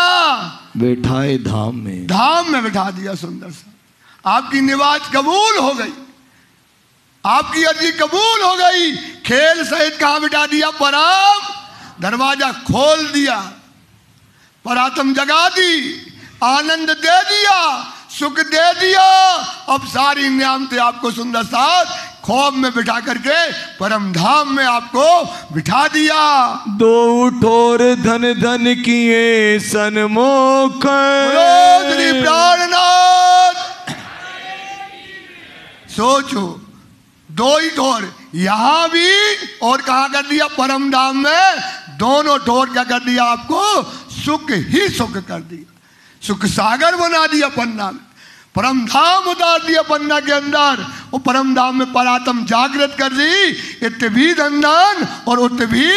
बैठाए धाम में, धाम में बिठा दिया सुंदर साथ। आपकी निवाज कबूल हो गई, आपकी अर्जी कबूल हो गई। खेल सहित कहाँ बिठा दिया? पराम, दरवाजा खोल दिया, परातम जगा दी, आनंद दे दिया, सुख दे दिया। अब सारी नियामतें आपको सुंदर साथ खौफ में बिठा करके परम धाम में आपको बिठा दिया। दो ठोर धन धन किए सन्मुख, बोलो श्री प्राणनाथ। सोचो, दो ही ठोर यहां भी और कहा कर दिया? परम धाम में। दोनों ठोर क्या कर दिया? आपको सुख ही सुख कर दिया, सुख सागर बना दिया पन्ना में, परम धाम उतार दिया पन्ना के अंदर। वो परम धाम में परातम जागृत कर दी। इत्ते भी धनदान और उत्ते भी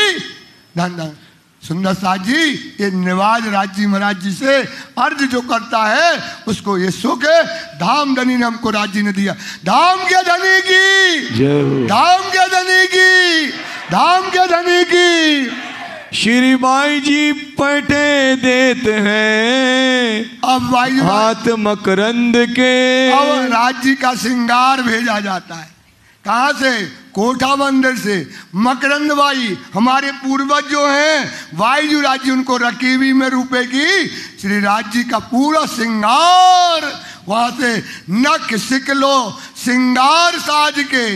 धनदान। सुंदर साथ जी ये निवाज राजी महाराज जी से अर्ज जो करता है उसको ये सुख है। धाम धनी ने हमको राजी ने दिया। धाम के धनी की, धाम के धनी की, धाम के धनी की। श्री बाई जी पटे देते हैं अब भाई हाथ मकरंद के, अब राज्य का श्रृंगार भेजा जाता है। कहाँ से? कोठा मंदिर से। मकरंद बाई हमारे पूर्वज जो हैं वायु राज्य, उनको रकीबी में रुपए की श्री राज्य का पूरा श्रृंगार वहां से नक सिकलो श्रृंगार साज के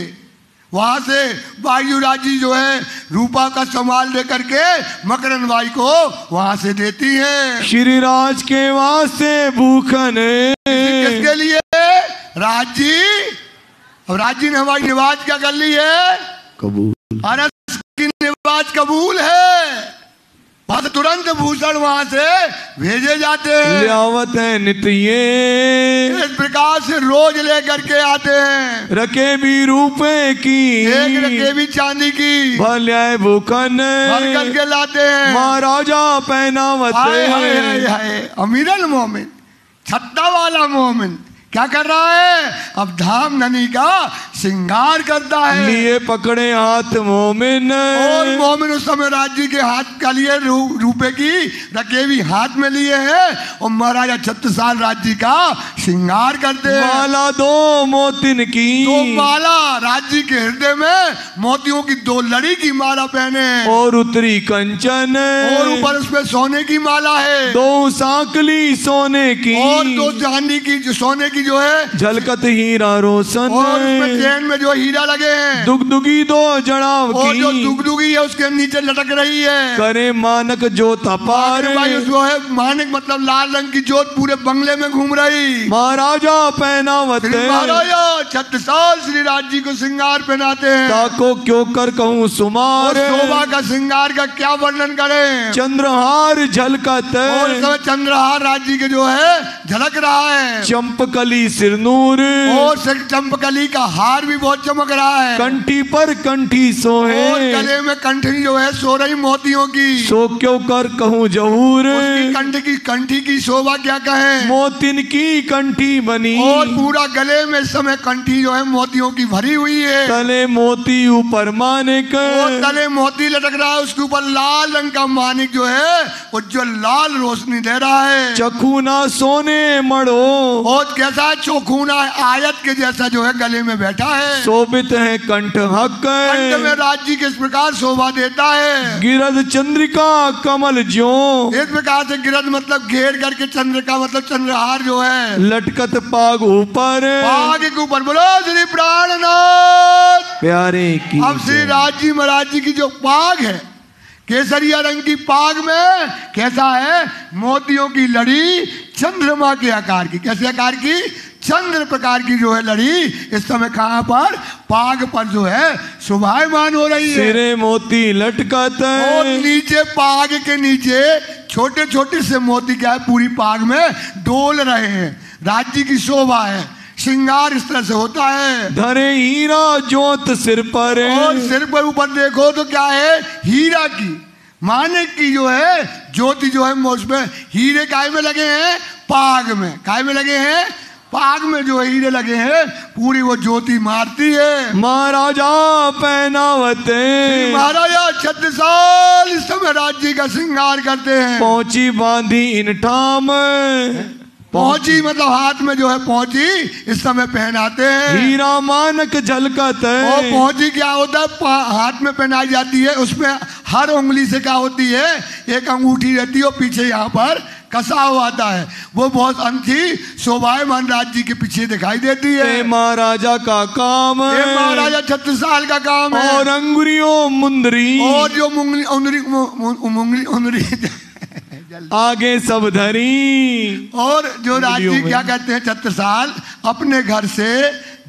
वहां से वायु राजी जो है रूपा का संभाल लेकर के मकरंद बाई को वहां से देती है। श्री राज के वास्ते भूखन किसके लिए? राजी। अब राजी ने हमारी निवाज क्या कर ली है? कबूल। अरे की निवाज कबूल है। वहां से तुरंत भूषण वहां से भेजे जाते हैं। लियावत है नित्ये, इस प्रकार से रोज लेकर के आते हैं। रकेबी रुपए की, एक रकेबी चांदी की भल्याय भूखन भर करके लाते हैं। महाराजा पहनावत है। अमीरल मोमिन, छत्ता वाला मोमिन क्या कर रहा है? अब धाम धनी का श्रृंगार करता है। लिए पकड़े हाथ मोमिन, और मोमिन उस समय राज्य के हाथ का लिए रुपए की रकेबी हाथ में लिए हैं और महाराजा 36 साल राज्य का श्रृंगार करते हैं। माला दो मोतिन की, दो माला राज्य के हृदय में मोतियों की 2 लड़ी की माला पहने और उत्तरी कंचन, और ऊपर उसमें सोने की माला है। 2 सांकली सोने की, और 2 चांदी की सोने की जो है झलकत हीरा रोशन, और उसमें चैन में जो हीरा लगे हैं। दुगदुगी 2 जड़ाव और की, जो दुगदुगी है उसके नीचे लटक रही है। करे मानक जोत अपार, भाई उसको है मानक मतलब लाल रंग की जोत पूरे बंगले में घूम रही। महाराजा पहनावत, महाराजा 36 साल श्री राज्य को श्रृंगार पहनाते हैं। ताको क्यों कर कहूँ सुमार, शोभा का श्रृंगार का क्या वर्णन करें? चंद्रहार झलकत, और इस समय चंद्रहार राज्य के जो है झलक रहा है। चंपकली सिरनूर, और चंपकली का हार श्रृंगार भी बहुत चमक रहा है। कंठी पर कंठी सोहे, और गले में कंठी जो है सो रही मोतियों की। सो क्यों कर कहूँ जहूर, उसकी कंठी की शोभा क्या कहें। मोतिन की कंठी बनी, और पूरा गले में इस समय कंठी जो है मोतियों की भरी हुई है। तले मोती ऊपर मानिक, और तले मोती लटक रहा है, उसके ऊपर लाल रंग का मानिक जो है वो जो लाल रोशनी दे रहा है। चखूना सोने मड़ो, और कैसा चौखूना आयत के जैसा जो है गले में बैठा है। शोभित है कंठ हक, कंठ में राज्य किस प्रकार शोभा देता है। गिरद चंद्रिका कमल ज्यो, इस प्रकार से गिरद मतलब घेर करके, चंद्रिका मतलब चंद्रहार जो है, लटकत पाग ऊपर, पाग के ऊपर। बोलो श्री प्राणनाथ प्यारे की। अब श्री राज जी महाराज जी की जो पाग है केसरिया रंग की पाग में कैसा है, मोतियों की लड़ी चंद्रमा के आकार की। कैसे आकार की, चंद्र प्रकार की जो है लड़ी इस समय कहां पर, पाग पर जो है शोभायमान हो रही है। सिरे मोती लटकत, और नीचे पाग के नीचे छोटे छोटे से मोती क्या है पूरी पाग में डोल रहे हैं। राज्य की शोभा है, श्रृंगार इस तरह से होता है। धरे हीरा ज्योत सिर पर, और सिर पर ऊपर देखो तो क्या है, हीरा की मानिक की जो है ज्योति जो है उसमें हीरे काय में लगे हैं, पाग में काय में लगे हैं, पाग में जो हीरे लगे हैं पूरी वो ज्योति मारती है। महाराजा पहनावते, महाराजा 36 साल इस समय राज्य का श्रृंगार करते हैं। पहुंची बांधी इन ठाम, पहुंची मतलब हाथ में जो है पहुंची इस समय पहनाते हैं। हीरा मानक झलकत, और पहुंची क्या होता है, हाथ में पहनाई जाती है। उसमें हर उंगली से क्या होती है, एक अंगूठी रहती है और पीछे यहाँ पर कसा हुआ आता है। वो बहुत अनथी शोभायमान राज्य के पीछे दिखाई देती है। महाराजा का काम, महाराजा 36 साल का काम है। और अंगुरियों मुंदरी, और जो मुंगली आगे सब धरी। और जो राज्य क्या कहते हैं 36 साल अपने घर से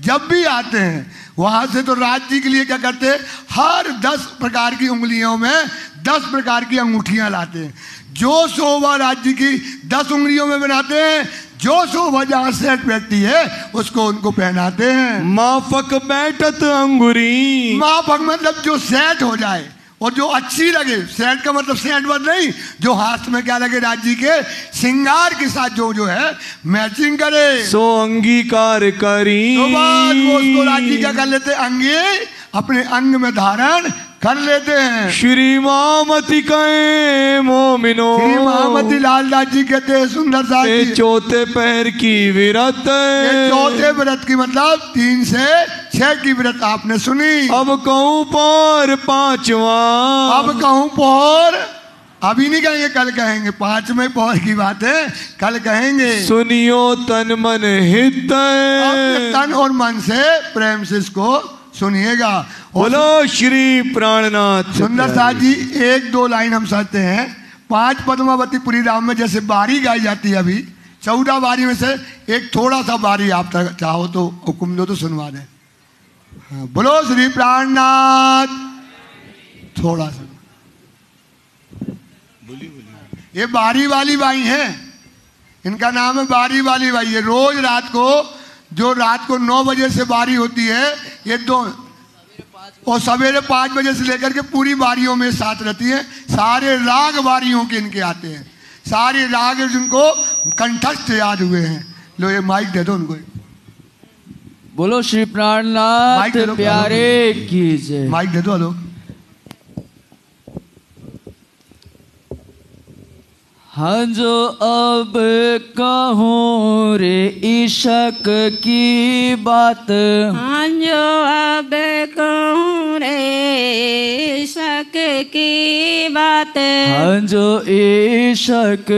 जब भी आते हैं वहां से तो राज्य के लिए क्या करते हैं, हर 10 प्रकार की उंगलियों में 10 प्रकार की अंगूठियां लाते हैं। जो शोभा राज्य की 10 उंगलियों में बनाते हैं, जो शोभा जहां सेट बैठती है उसको उनको पहनाते हैं। माफक बैठत अंगुरी, माफक मतलब जो सेट हो जाए और जो अच्छी लगे। सेट का मतलब सेट बद नहीं, जो हाथ में क्या लगे राज्य के श्रृंगार के साथ जो है मैचिंग करे। सो अंगीकार करी, तो बाद वो उसको राज्य क्या कर लेते, अंगे अपने अंग में धारण कर लेते हैं। श्री मामती कहे मोमिनो, श्री महामती लालदास जी कहते हैं सुंदर सा चौथे पैर की व्रत, चौथे व्रत की मतलब 3 से 6 की व्रत आपने सुनी। अब कहूँ पर 5वां, अब कहूँ पर अभी नहीं कहेंगे, कल कहेंगे। 5वें पौर की बात है, कल कहेंगे। सुनियो तन मन हित, तन और मन से प्रेम से इसको सुनिएगा। बोलो श्री प्राणनाथ। सुंदर साथ जी 1-2 लाइन हम सहते हैं। 5 पद्मावती पुरी राम में जैसे बारी गाई जाती है, अभी 14 बारी में से एक थोड़ा सा बारी आप चाहो तो हुक्म दो तो सुनवा दें। हाँ, बोलो श्री प्राणनाथ। थोड़ा सा ये बारी वाली बाई है, इनका नाम है बारी वाली बाई। ये रोज रात को जो रात को 9 बजे से बारी होती है ये 2 और सवेरे 5 बजे से लेकर के पूरी बारियों में साथ रहती है। सारे राग बारियों के इनके आते हैं, सारे राग जिनको कंठस्थ याद हुए हैं। लो ये माइक दे दो उनको। बोलो श्री प्राणनाथ प्यारे की जय। माइक दे दो लोग। हाँ जो अब कहूँ रे इश्क की बात, हाँ जो अब कहूँ रे इश्क की बात, हाँ जो इश्क